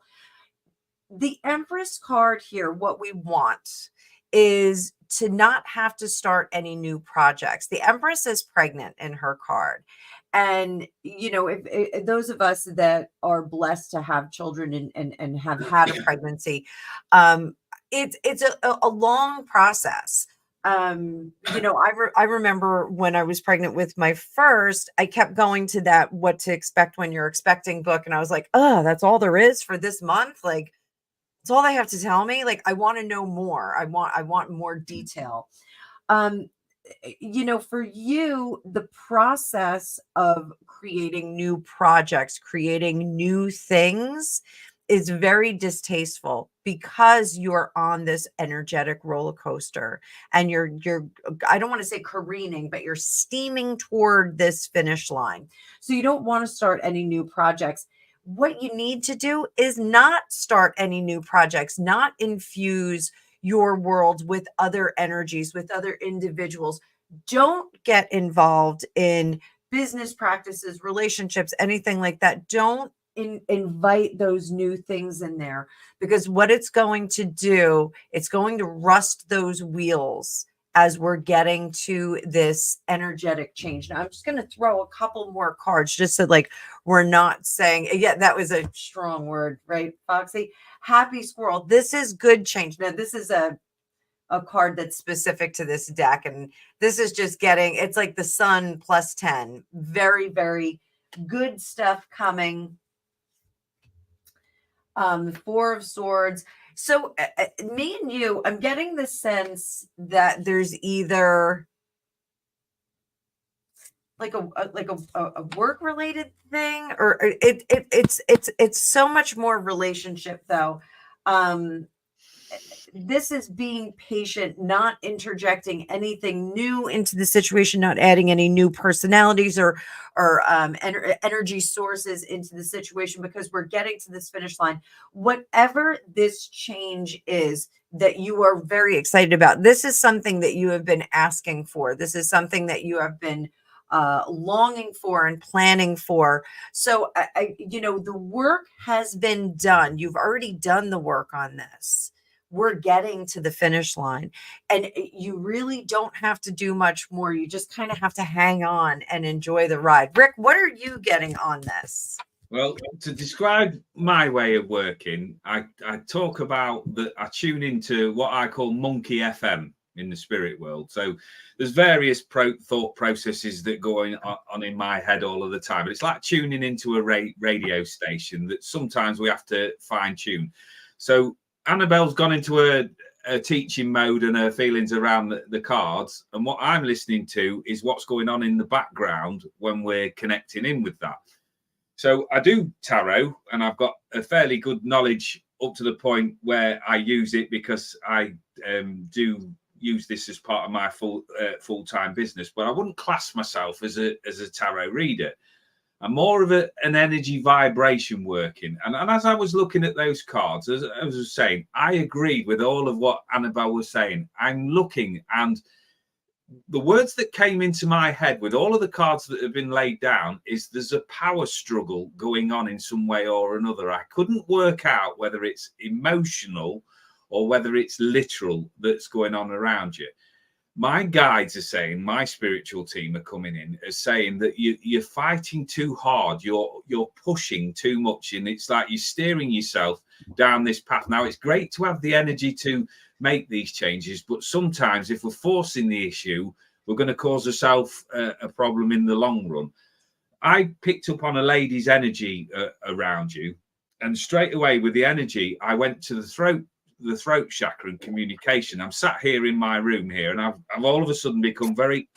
The Empress card here, what we want is to not have to start any new projects. The Empress is pregnant in her card. And, you know, if those of us that are blessed to have children and have had a pregnancy, it's a long process. You know, I remember when I was pregnant with my first, I kept going to that What to Expect When You're Expecting book. And I was like, oh, that's all there is for this month. Like, that's all they have to tell me. Like, I want to know more. I want more detail. You know, for you, the process of creating new projects, creating new things is very distasteful, because you're on this energetic roller coaster and you're I don't want to say careening, but you're steaming toward this finish line. So you don't want to start any new projects. What you need to do is not start any new projects, not infuse your world with other energies, with other individuals. Don't get involved in business practices, relationships, anything like that. Don't invite those new things in there, because what it's going to do, it's going to rust those wheels as we're getting to this energetic change. Now, I'm just going to throw a couple more cards just so like we're not saying, yeah, that was a strong word, right, Foxy? Happy Squirrel. This is good change. Now, this is a card that's specific to this deck, and this is just getting, it's like the sun plus 10. Very, very good stuff coming. Four of Swords. So me and you, I'm getting the sense that there's either like a work related thing, or it's so much more relationship though. This is being patient, not interjecting anything new into the situation, not adding any new personalities or energy sources into the situation, because we're getting to this finish line. Whatever this change is that you are very excited about, this is something that you have been asking for. This is something that you have been longing for and planning for. So, the work has been done. You've already done the work on this. We're getting to the finish line, and you really don't have to do much more. You just kind of have to hang on and enjoy the ride. Rick, what are you getting on this? Well, to describe my way of working, I talk about that I tune into what I call monkey FM in the spirit world. So there's various thought processes that go on in my head all of the time. But it's like tuning into a radio station that sometimes we have to fine tune. So Annabelle's gone into a teaching mode and her feelings around the cards. And what I'm listening to is what's going on in the background when we're connecting in with that. So I do tarot, and I've got a fairly good knowledge up to the point where I use it because I do use this as part of my full-time business. But I wouldn't class myself as a tarot reader. I'm more of an energy vibration working. And as I was looking at those cards, as I was saying, I agreed with all of what Annabelle was saying. I'm looking, and the words that came into my head with all of the cards that have been laid down is there's a power struggle going on in some way or another. I couldn't work out whether it's emotional or whether it's literal that's going on around you. My guides are saying, my spiritual team are coming in as saying that you're fighting too hard, you're pushing too much, and it's like you're steering yourself down this path. Now, it's great to have the energy to make these changes, but sometimes if we're forcing the issue, we're going to cause ourselves a problem in the long run. I picked up on a lady's energy around you, and straight away with the energy, I went to the throat chakra and communication. I'm sat here in my room here, and I've all of a sudden become very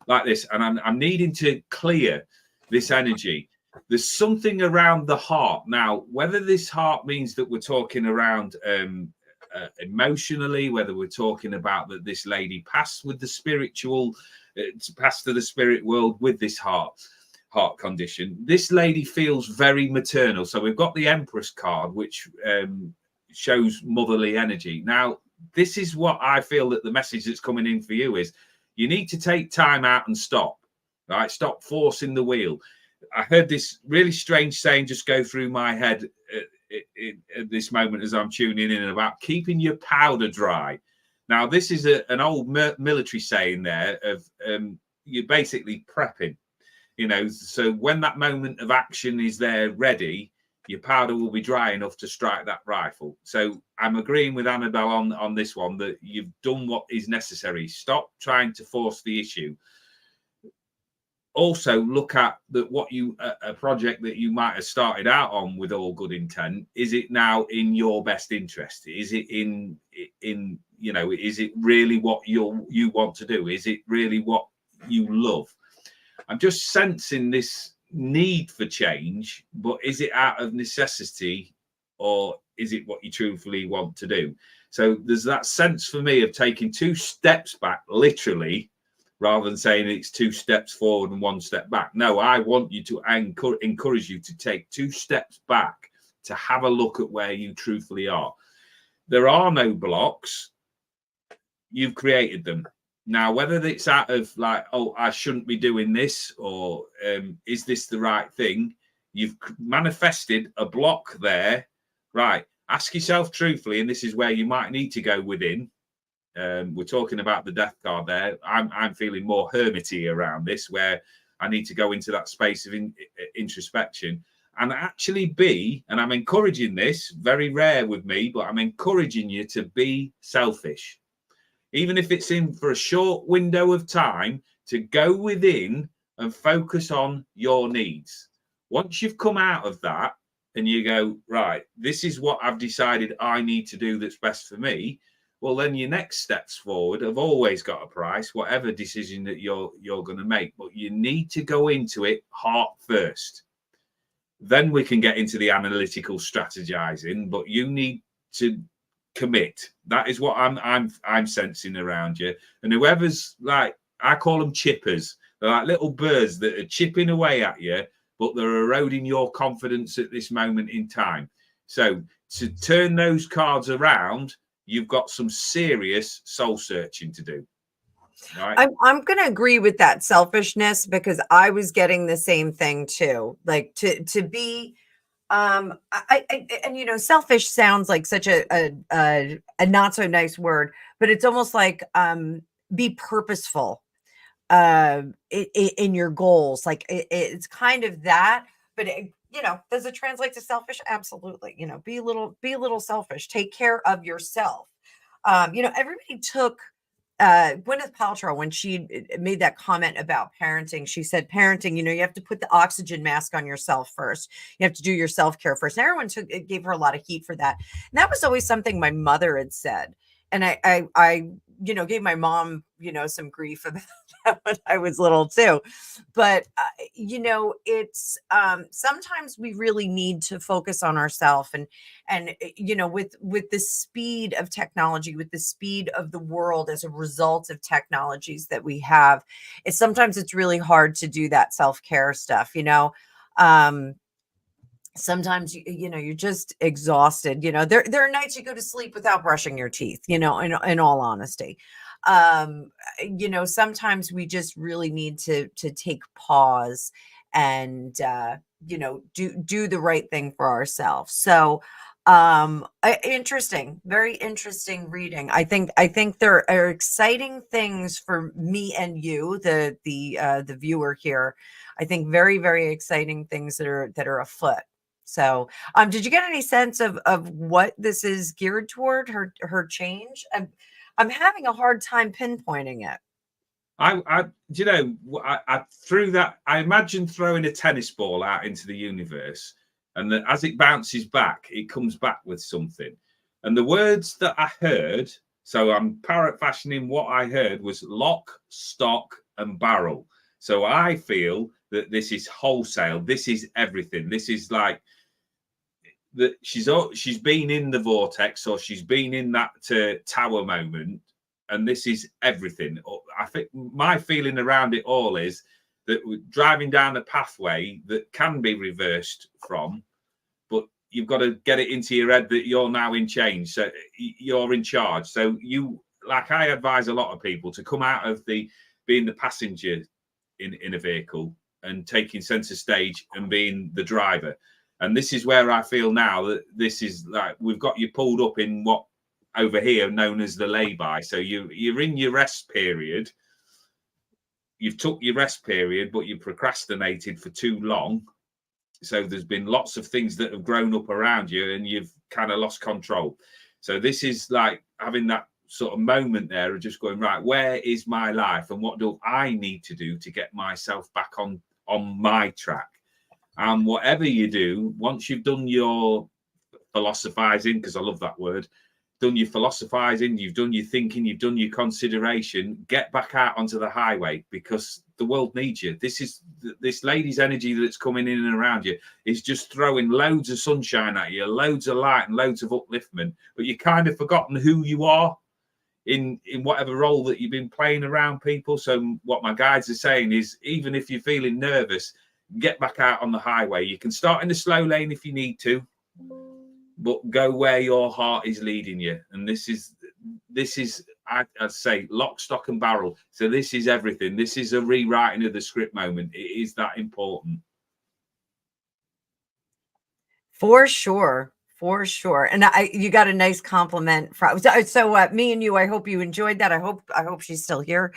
like this, and I'm needing to clear this energy. There's something around the heart. Now, whether this heart means that we're talking around emotionally, whether we're talking about that this lady passed with the spiritual, passed to the spirit world with this heart condition. This lady feels very maternal. So we've got the Empress card, which shows motherly energy. Now, this is what I feel that the message that's coming in for you is you need to take time out and stop, right? Stop forcing the wheel. I heard this really strange saying just go through my head at this moment as I'm tuning in about keeping your powder dry. Now, this is an old military saying there of you're basically prepping, so when that moment of action is there ready, your powder will be dry enough to strike that rifle. So I'm agreeing with Annabelle on this one, that you've done what is necessary. Stop trying to force the issue. Also, look at that a project that you might have started out on with all good intent. Is it now in your best interest? Is it is it really what you want to do? Is it really what you love? I'm just sensing this need for change, but is it out of necessity, or is it what you truthfully want to do? So there's that sense for me of taking 2 steps back, literally, rather than saying it's 2 steps forward and 1 step back. No, I want you to encourage you to take 2 steps back, to have a look at where you truthfully are. There are no blocks. You've created them. Now, whether it's out of like, oh, I shouldn't be doing this, or is this the right thing? You've manifested a block there, right? Ask yourself truthfully, and this is where you might need to go within. We're talking about the death card there. I'm feeling more hermity around this, where I need to go into that space of introspection and actually be, and I'm encouraging this, very rare with me, but I'm encouraging you to be selfish. Even if it's in for a short window of time, to go within and focus on your needs. Once you've come out of that and you go, right, this is what I've decided I need to do that's best for me, well, then your next steps forward have always got a price, whatever decision that you're going to make. But you need to go into it heart first. Then we can get into the analytical strategizing, but you need to commit. That is what I'm sensing around you. And whoever's like, I call them chippers. They're like little birds that are chipping away at you, but they're eroding your confidence at this moment in time. So to turn those cards around, you've got some serious soul searching to do. Right? I'm going to agree with that selfishness, because I was getting the same thing too. Like to be, and selfish sounds like such a not so nice word, but it's almost like be purposeful in your goals. Like it's kind of that, but does it translate to selfish? Absolutely. Be a little selfish. Take care of yourself. Everybody took Gwyneth Paltrow, when she made that comment about parenting, she said, parenting, you have to put the oxygen mask on yourself first. You have to do your self-care first. And everyone gave her a lot of heat for that. And that was always something my mother had said. And I gave my mom, some grief about that when I was little too. But, it's sometimes we really need to focus on ourselves, and with the speed of technology, with the speed of the world as a result of technologies that we have, it's really hard to do that self-care stuff. Sometimes you're just exhausted. There are nights you go to sleep without brushing your teeth, in all honesty. Sometimes we just really need to take pause and do the right thing for ourselves. So interesting, very interesting reading. I think there are exciting things for me and you, the viewer here. I think very, very exciting things that are afoot. So, did you get any sense of what this is geared toward, her change? I'm having a hard time pinpointing it. I threw that. I imagine throwing a tennis ball out into the universe, and that as it bounces back, it comes back with something. And the words that I heard, so I'm parrot fashioning what I heard, was lock, stock, and barrel. So I feel that this is wholesale. This is everything. This is like that she's been in the vortex, or she's been in that tower moment, and this is everything. I think my feeling around it all is that we're driving down a pathway that can be reversed from, but you've got to get it into your head that you're now in change, so you're in charge. So I advise a lot of people to come out of being the passenger in a vehicle and taking center stage and being the driver. And this is where I feel now that this is like we've got you pulled up in what over here known as the lay-by. So you're in your rest period. You've took your rest period, but you procrastinated for too long. So there's been lots of things that have grown up around you, and you've kind of lost control. So this is like having that sort of moment there of just going, right, where is my life, and what do I need to do to get myself back on my track? And whatever you do, once you've done your philosophizing, because I love that word, done your philosophizing, you've done your thinking, you've done your consideration, get back out onto the highway, because the world needs you. This lady's energy that's coming in and around you is just throwing loads of sunshine at you, loads of light and loads of upliftment, but you kind of forgotten who you are in whatever role that you've been playing around people. So what my guides are saying is, even if you're feeling nervous, get back out on the highway. You can start in the slow lane if you need to, but go where your heart is leading you. And this is I'd say lock, stock, and barrel. So this is everything. This is a rewriting of the script moment. It is that important. For sure. For sure. And you got a nice compliment from, me and you, I hope you enjoyed that. I hope she's still here.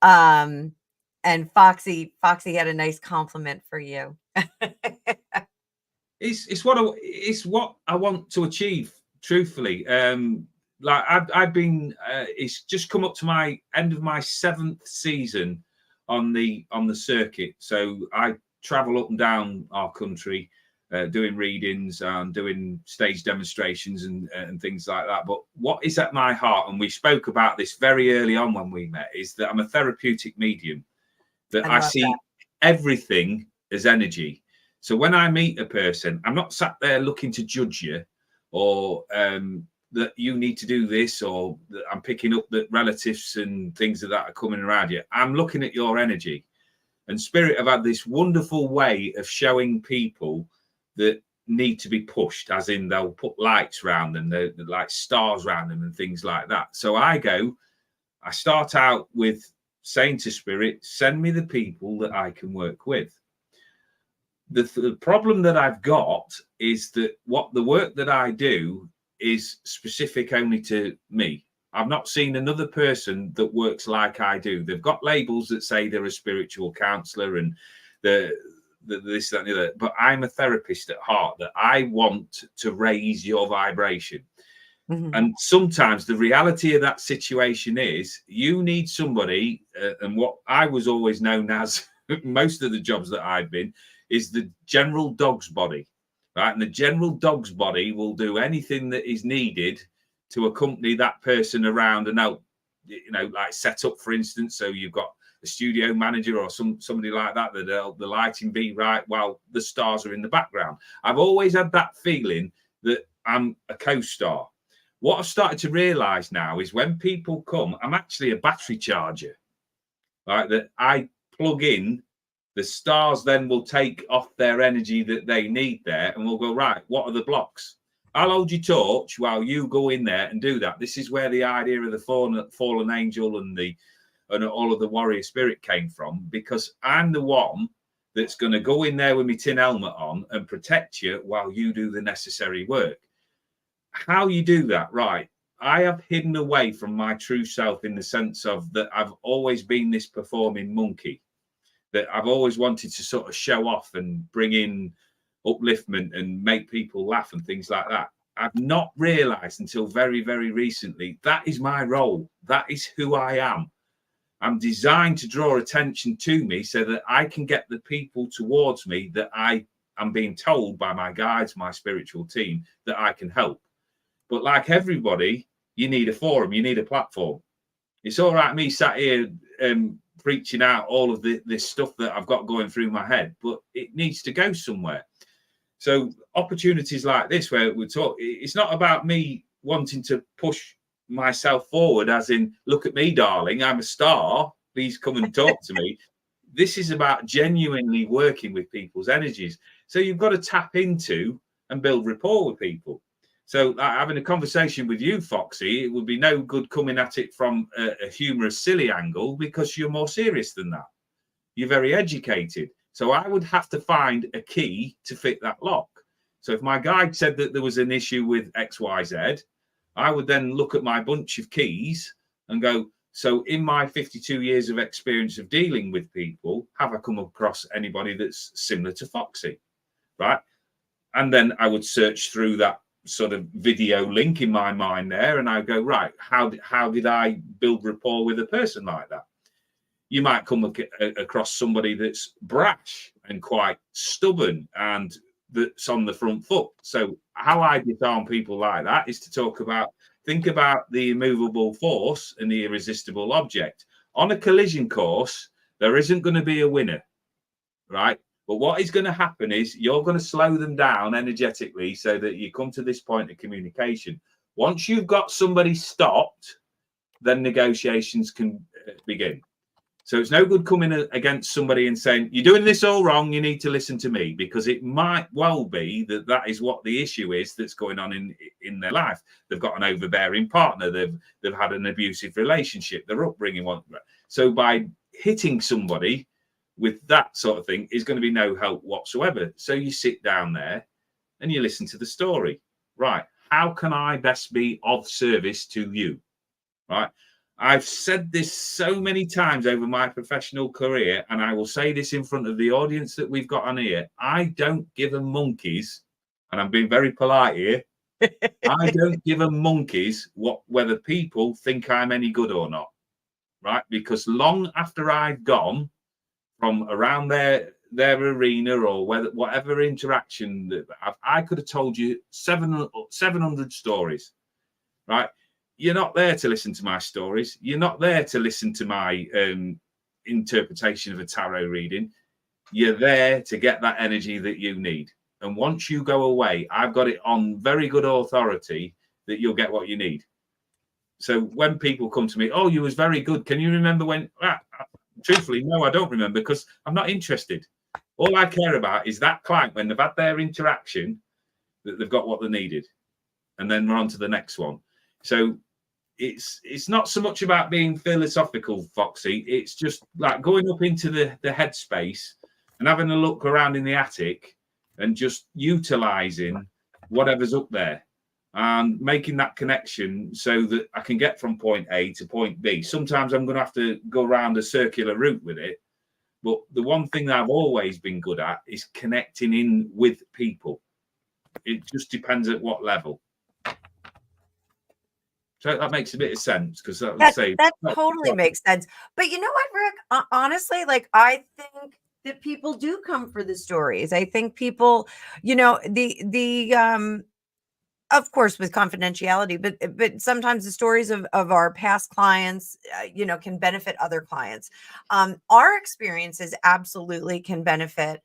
And Foxy had a nice compliment for you. It's what I want to achieve, truthfully. Like I've been, it's just come up to my end of my 7th season on the circuit. So I travel up and down our country, doing readings and doing stage demonstrations and things like that. But what is at my heart, and we spoke about this very early on when we met, is that I'm a therapeutic medium, that I see everything as energy. So when I meet a person, I'm not sat there looking to judge you, or that you need to do this, or that I'm picking up that relatives and things like that are coming around you. I'm looking at your energy. And Spirit have had this wonderful way of showing people that need to be pushed, as in they'll put lights around them, they're like stars around them and things like that. So I start out with saying to Spirit, send me the people that I can work with. The problem that I've got is that the work that I do is specific only to me. I've not seen another person that works like I do. They've got labels that say they're a spiritual counselor and the this, that, and the other. But I'm a therapist at heart, that I want to raise your vibration. Mm-hmm. And sometimes the reality of that situation is you need somebody, and what I was always known as, most of the jobs that I've been, is the general dog's body, right? And the general dog's body will do anything that is needed to accompany that person around and help, like set up, for instance. So you've got a studio manager or somebody like that the lighting be right while the stars are in the background. I've always had that feeling that I'm a co-star. What I've started to realize now is when people come, I'm actually a battery charger, right? That I plug in, the stars then will take off their energy that they need there, and we'll go, right, what are the blocks? I'll hold your torch while you go in there and do that. This is where the idea of the fallen angel and all of the warrior spirit came from, because I'm the one that's going to go in there with my tin helmet on and protect you while you do the necessary work. How you do that, right? I have hidden away from my true self in the sense of that I've always been this performing monkey, that I've always wanted to sort of show off and bring in upliftment and make people laugh and things like that. I've not realized until very, very recently that is my role. That is who I am. I'm designed to draw attention to me so that I can get the people towards me that I am being told by my guides, my spiritual team, that I can help. But like everybody, you need a forum, you need a platform. It's all right, me sat here preaching out all of this stuff that I've got going through my head, but it needs to go somewhere. So opportunities like this where we talk, it's not about me wanting to push myself forward, as in, look at me, darling, I'm a star, please come and talk to me. This is about genuinely working with people's energies. So you've got to tap into and build rapport with people. So having a conversation with you, Foxy, it would be no good coming at it from a humorous, silly angle, because you're more serious than that. You're very educated. So I would have to find a key to fit that lock. So if my guide said that there was an issue with XYZ, I would then look at my bunch of keys and go, so in my 52 years of experience of dealing with people, have I come across anybody that's similar to Foxy, right? And then I would search through that sort of video link in my mind there, and I go, right, how did I build rapport with a person like that? You might come across somebody that's brash and quite stubborn and that's on the front foot. So how I disarm people like that is to think about the immovable force and the irresistible object. On a collision course, there isn't going to be a winner, right? But what is going to happen is you're going to slow them down energetically so that you come to this point of communication. Once you've got somebody stopped, then negotiations can begin. So it's no good coming against somebody and saying, you're doing this all wrong, you need to listen to me, because it might well be that is what the issue is that's going on in their life. They've got an overbearing partner, they've had an abusive relationship, their upbringing. So by hitting somebody, with that sort of thing is going to be no help whatsoever. So you sit down there and you listen to the story. Right. How can I best be of service to you? Right. I've said this so many times over my professional career, and I will say this in front of the audience that we've got on here. I don't give a monkeys, and I'm being very polite here. I don't give a monkeys whether people think I'm any good or not, right? Because long after I've gone from around their arena or whatever interaction that I could have told you 700 stories, right? You're not there to listen to my stories. You're not there to listen to my interpretation of a tarot reading. You're there to get that energy that you need. And once you go away, I've got it on very good authority that you'll get what you need. So when people come to me, oh, you was very good. Can you remember when? Truthfully, no, I don't remember because I'm not interested. All I care about is that client, when they've had their interaction, that they've got what they needed. And then we're on to the next one. So it's not so much about being philosophical, Foxy. It's just like going up into the headspace and having a look around in the attic and just utilizing whatever's up there and making that connection so that I can get from point A to point B. Sometimes I'm going to have to go around a circular route with it. But the one thing that I've always been good at is connecting in with people. It just depends at what level. So that makes a bit of sense because that totally makes sense. But you know what, Rick? Honestly, like I think that people do come for the stories. I think people, you know, of course with confidentiality, but sometimes the stories of our past clients, you know, can benefit other clients. Our experiences absolutely can benefit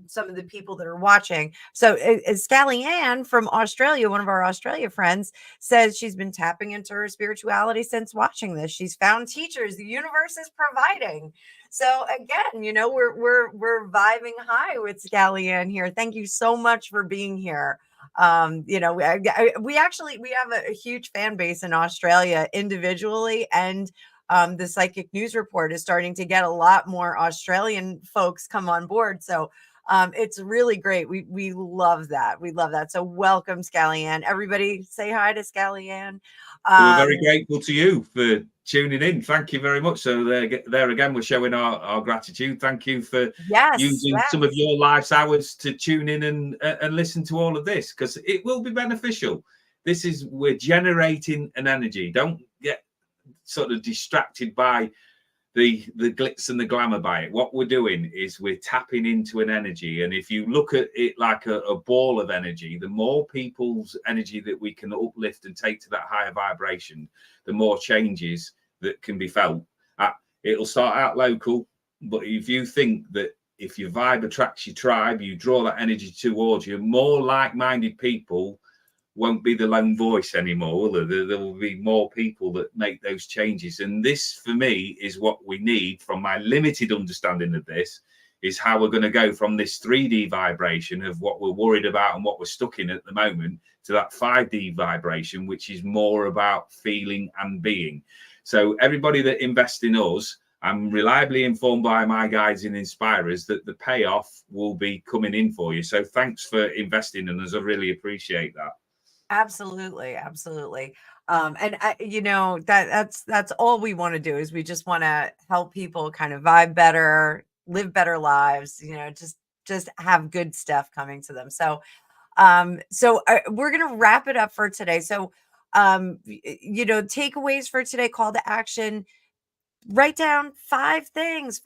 some of the people that are watching. So Scally Ann from Australia, one of our Australia friends, says she's been tapping into her spirituality since watching this. She's found teachers the universe is providing. So again, you know, we're vibing high with Scally Ann here. Thank you so much for being here. You know, we have a huge fan base in Australia individually, and the Psychic News Report is starting to get a lot more Australian folks come on board. So it's really great. We love that. We love that. So welcome, Scally Ann. Everybody say hi to Scally Ann. We're very grateful to you for tuning in. Thank you very much. So there again, we're showing our gratitude. Thank you for using some of your life's hours to tune in and listen to all of this, because it will be beneficial. We're generating an energy. Don't get sort of distracted by the glitz and the glamour by it. What we're doing is we're tapping into an energy, and if you look at it like a ball of energy, the more people's energy that we can uplift and take to that higher vibration, the more changes that can be felt. It'll start out local, but if you think that if your vibe attracts your tribe, you draw that energy towards you, more like-minded people won't be the lone voice anymore. There will be more people that make those changes. And this, for me, is what we need from my limited understanding of this, is how we're going to go from this 3D vibration of what we're worried about and what we're stuck in at the moment to that 5D vibration, which is more about feeling and being. So everybody that invests in us, I'm reliably informed by my guides and inspirers that the payoff will be coming in for you. So thanks for investing in us. I really appreciate that. Absolutely. And you know, that's all we want to do, is we just want to help people kind of vibe better, live better lives, you know, just have good stuff coming to them. So we're going to wrap it up for today. So you know, takeaways for today, call to action: write down 5 things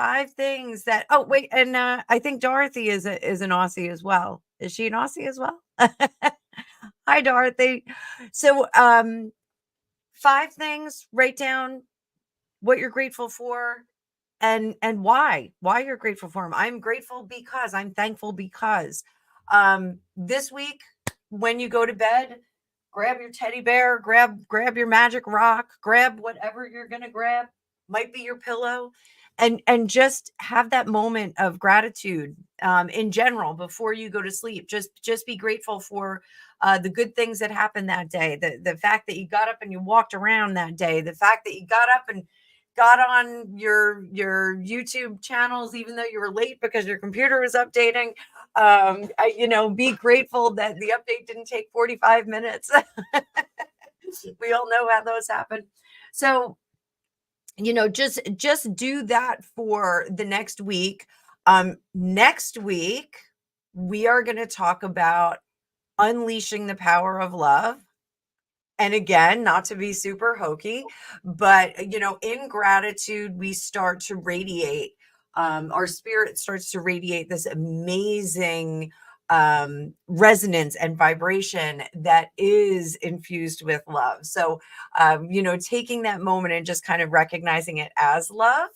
that, oh wait, and I think Dorothy is an Aussie as well. Is she an Aussie as well? Hi, Dorothy. So 5 things, write down what you're grateful for and why you're grateful for them. I'm grateful because, I'm thankful because. This week, when you go to bed, grab your teddy bear, grab your magic rock, grab whatever you're going to grab, might be your pillow, and just have that moment of gratitude in general before you go to sleep. Just be grateful for the good things that happened that day, the fact that you got up and you walked around that day, the fact that you got up and got on your YouTube channels, even though you were late because your computer was updating. Be grateful that the update didn't take 45 minutes. We all know how those happen. So, just do that for the next week. Next week, we are going to talk about unleashing the power of love. And again, not to be super hokey, but in gratitude, we start to radiate. Our spirit starts to radiate this amazing resonance and vibration that is infused with love. So, taking that moment and just kind of recognizing it as love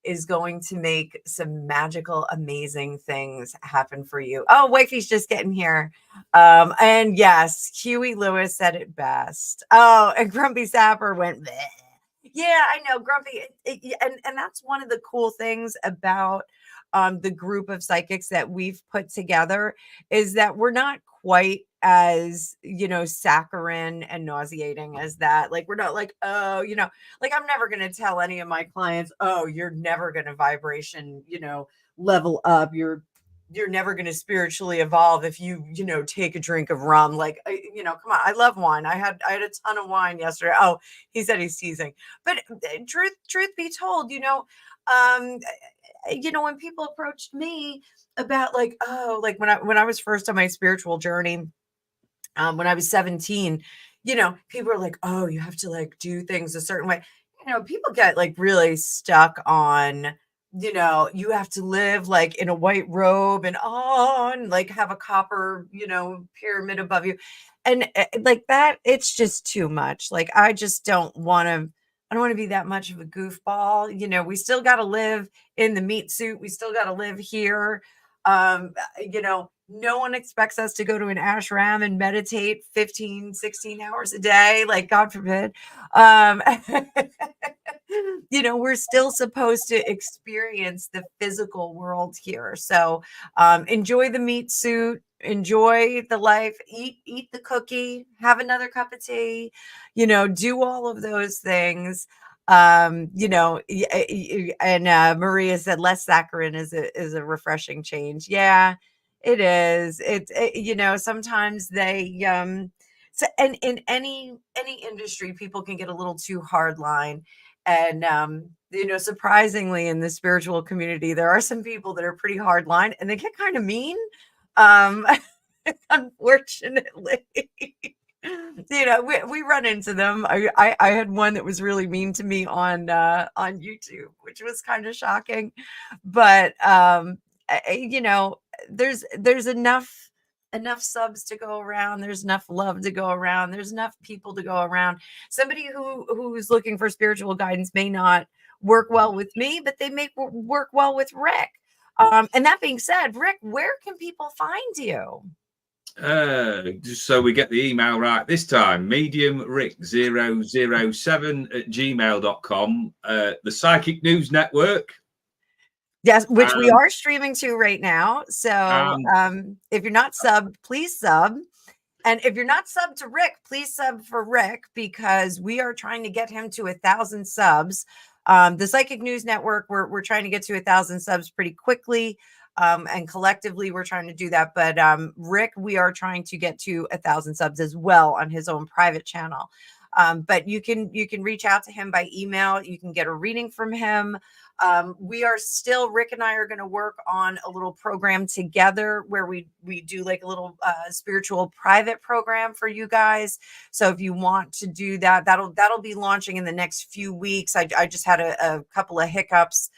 is going to make some magical, amazing things happen for you. Oh, wifey's just getting here. And yes, Huey Lewis said it best. Oh, and Grumpy Sapper went, bleh. Yeah, I know, Grumpy. And that's one of the cool things about the group of psychics that we've put together is that we're not quite as saccharine and nauseating as that. Like, we're not like, oh, like, I'm never going to tell any of my clients, oh, you're never going to vibration level up, you're never going to spiritually evolve if you take a drink of rum. Like, come on, I love wine. I had a ton of wine yesterday. Oh, he said he's teasing, but truth be told, when people approached me about like, oh, like when I was first on my spiritual journey, when I was 17, people are like, oh, you have to like do things a certain way. People get like really stuck on, you have to live like in a white robe and like have a copper, pyramid above you. And like that, it's just too much. Like, I don't want to be that much of a goofball. We still got to live in the meat suit. We still got to live here. No one expects us to go to an ashram and meditate 15, 16 hours a day, like, God forbid. We're still supposed to experience the physical world here. So enjoy the meat suit, enjoy the life, eat the cookie, have another cup of tea, do all of those things. And Maria said less saccharin is a refreshing change. Yeah, it is. Sometimes they so, and in any industry, people can get a little too hard line. And surprisingly, in the spiritual community, there are some people that are pretty hard line and they get kind of mean. Um Unfortunately. We run into them. I had one that was really mean to me on YouTube, which was kind of shocking. But there's enough subs to go around. There's enough love to go around. There's enough people to go around. Somebody who's looking for spiritual guidance may not work well with me, but they may work well with Rick. And that being said, Rick, where can people find you? Just so we get the email right this time, mediumrick007@gmail.com. The Psychic News Network. Yes, which we are streaming to right now. So if you're not subbed, please sub. And if you're not subbed to Rick, please sub for Rick, because we are trying to get him to 1,000 subs. The Psychic News Network, we're trying to get to 1,000 subs pretty quickly. And collectively, we're trying to do that. But Rick, we are trying to get to 1,000 subs as well on his own private channel. But you can reach out to him by email. You can get a reading from him. Rick and I are going to work on a little program together where we do like a little spiritual private program for you guys. So if you want to do that, that'll be launching in the next few weeks. I just had a couple of hiccups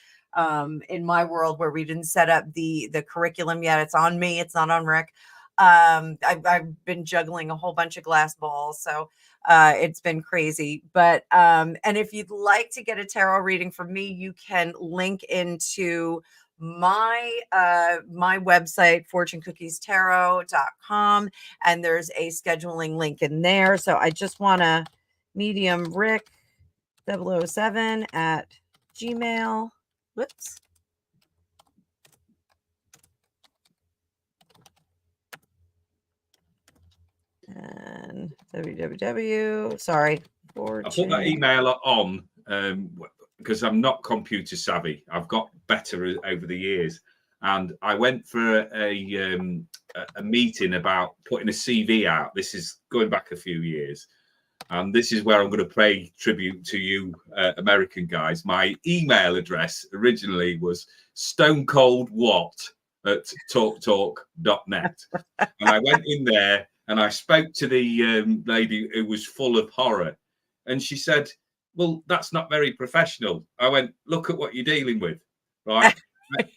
in my world where we didn't set up the curriculum yet. It's on me. It's not on Rick. I've been juggling a whole bunch of glass balls. So it's been crazy. But and if you'd like to get a tarot reading from me, you can link into my website, fortunecookiestarot.com, and there's a scheduling link in there. So I just want to medium Rick 007 at Gmail. Whoops. And www. Sorry. I put that email on because I'm not computer savvy. I've got better over the years. And I went for a meeting about putting a CV out. This is going back a few years. And this is where I'm going to pay tribute to you, American guys. My email address originally was stonecoldwhat@talktalk.net. And I went in there and I spoke to the lady who was full of horror. And she said, well, that's not very professional. I went, look at what you're dealing with, right?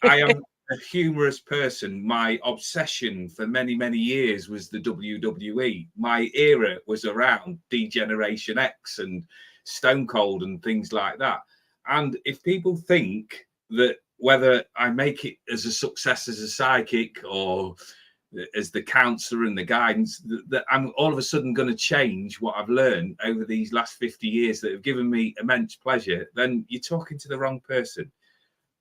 I am a humorous person. My obsession for many, many years was the WWE. My era was around D-Generation X and Stone Cold and things like that. And if people think that whether I make it as a success as a psychic or as the counselor and the guidance, that I'm all of a sudden going to change what I've learned over these last 50 years that have given me immense pleasure, then you're talking to the wrong person.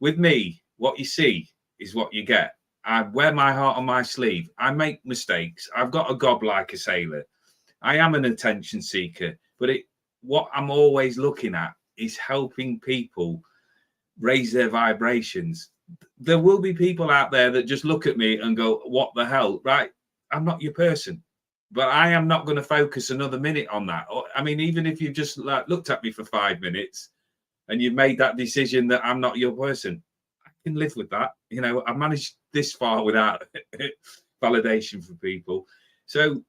With me, what you see is what you get. I wear my heart on my sleeve. I make mistakes. I've got a gob like a sailor. I am an attention seeker, but what I'm always looking at is helping people raise their vibrations. There will be people out there that just look at me and go, what the hell, right? I'm not your person, but I am not going to focus another minute on that. I mean, even if you've just looked at me for 5 minutes and you've made that decision that I'm not your person, I can live with that. You know, I've managed this far without validation for people. So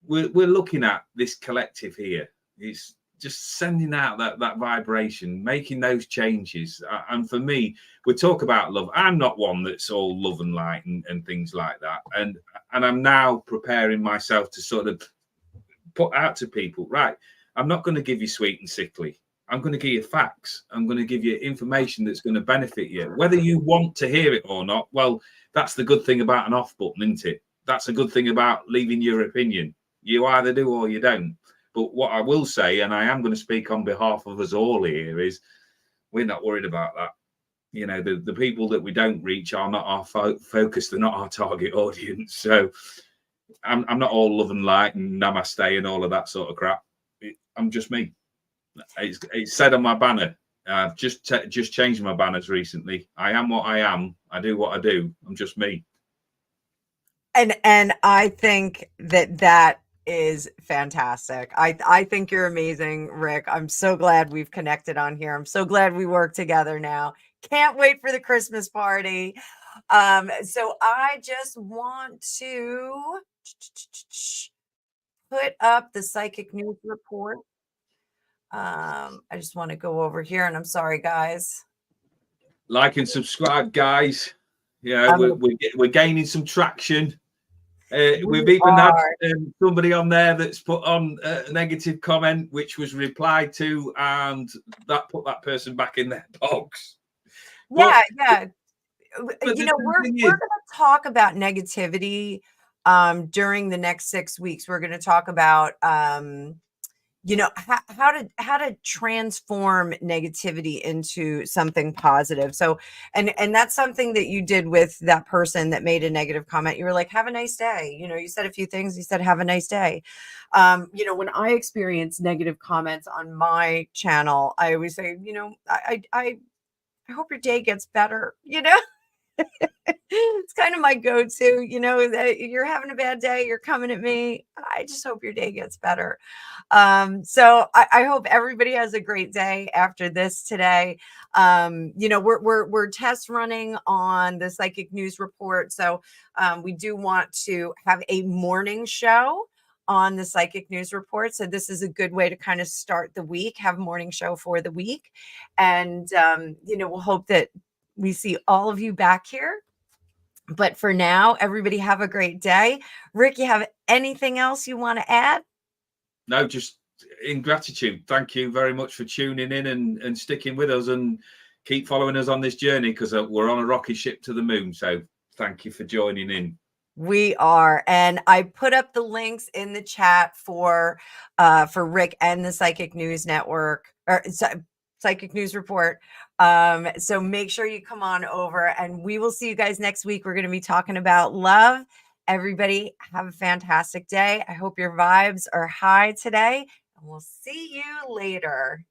we're looking at this collective here. It's just sending out that vibration, making those changes. And for me, we talk about love. I'm not one that's all love and light and things like that. And I'm now preparing myself to sort of put out to people, right, I'm not going to give you sweet and sickly. I'm going to give you facts. I'm going to give you information that's going to benefit you. Whether you want to hear it or not, well, that's the good thing about an off button, isn't it? That's a good thing about leaving your opinion. You either do or you don't. But what I will say, and I am going to speak on behalf of us all here, is we're not worried about that. You know, the people that we don't reach are not our focus. They're not our target audience. So I'm not all love and light and namaste and all of that sort of crap. I'm just me. It's said on my banner. I've just changed my banners recently. I am what I am. I do what I do. I'm just me. And I think that is fantastic. I think you're amazing, Rick. I'm so glad we've connected on here. I'm so glad we work together now. Can't wait for the Christmas party. So I just want to put up the psychic news report. I just want to go over here, and I'm sorry, guys. Like and subscribe, guys. Yeah, we're gaining some traction. We've even had somebody on there that's put on a negative comment, which was replied to, and that put that person back in their box. Yeah. You know, we're going to talk about negativity during the next 6 weeks. We're going to talk about you know, how to transform negativity into something positive. So, and that's something that you did with that person that made a negative comment. You were like, have a nice day. You know, you said a few things. You said, have a nice day. You know, when I experience negative comments on my channel, I always say, you know, I hope your day gets better, you know. It's kind of my go-to, you know, that you're having a bad day, you're coming at me. I just hope your day gets better. So I hope everybody has a great day after this today. You know, we're test running on the psychic news report. So we do want to have a morning show on the psychic news report. So this is a good way to kind of start the week, have a morning show for the week. And, you know, we'll hope that we see all of you back here. But for now, everybody have a great day. Rick, you have anything else you want to add? No, just in gratitude. Thank you very much for tuning in and sticking with us, and keep following us on this journey, because we're on a rocket ship to the moon. So thank you for joining in. We are. And I put up the links in the chat for Rick and the Psychic News Network, or Psychic News Report. So make sure you come on over, and we will see you guys next week. We're going to be talking about love. Everybody have a fantastic day. I hope your vibes are high today, and we'll see you later.